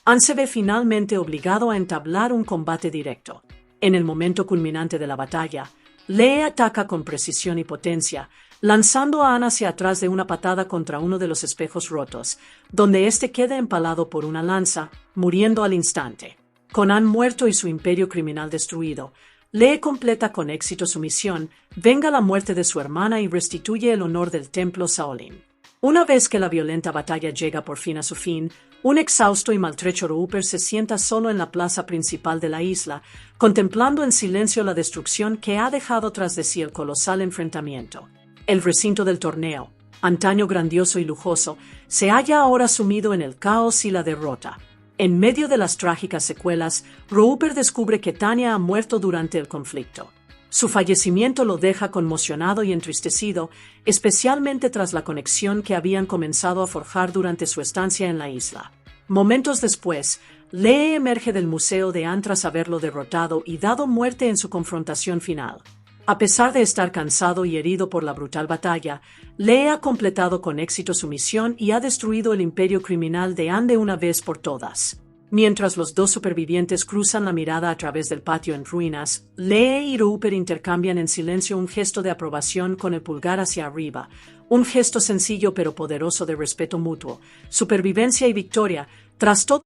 Anne se ve finalmente obligado a entablar un combate directo. En el momento culminante de la batalla, Lee ataca con precisión y potencia, lanzando a Anne hacia atrás de una patada contra uno de los espejos rotos, donde éste queda empalado por una lanza, muriendo al instante. Con Anne muerto y su imperio criminal destruido, Lee completa con éxito su misión, venga la muerte de su hermana y restituye el honor del templo Shaolin. Una vez que la violenta batalla llega por fin a su fin, un exhausto y maltrecho Roper se sienta solo en la plaza principal de la isla, contemplando en silencio la destrucción que ha dejado tras de sí el colosal enfrentamiento. El recinto del torneo, antaño grandioso y lujoso, se halla ahora sumido en el caos y la derrota. En medio de las trágicas secuelas, Roper descubre que Tanya ha muerto durante el conflicto. Su fallecimiento lo deja conmocionado y entristecido, especialmente tras la conexión que habían comenzado a forjar durante su estancia en la isla. Momentos después, Lee emerge del museo de Anne tras haberlo derrotado y dado muerte en su confrontación final. A pesar de estar cansado y herido por la brutal batalla, Lee ha completado con éxito su misión y ha destruido el imperio criminal de Anne de una vez por todas. Mientras los dos supervivientes cruzan la mirada a través del patio en ruinas, Lee y Roper intercambian en silencio un gesto de aprobación con el pulgar hacia arriba, un gesto sencillo pero poderoso de respeto mutuo, supervivencia y victoria, tras todo.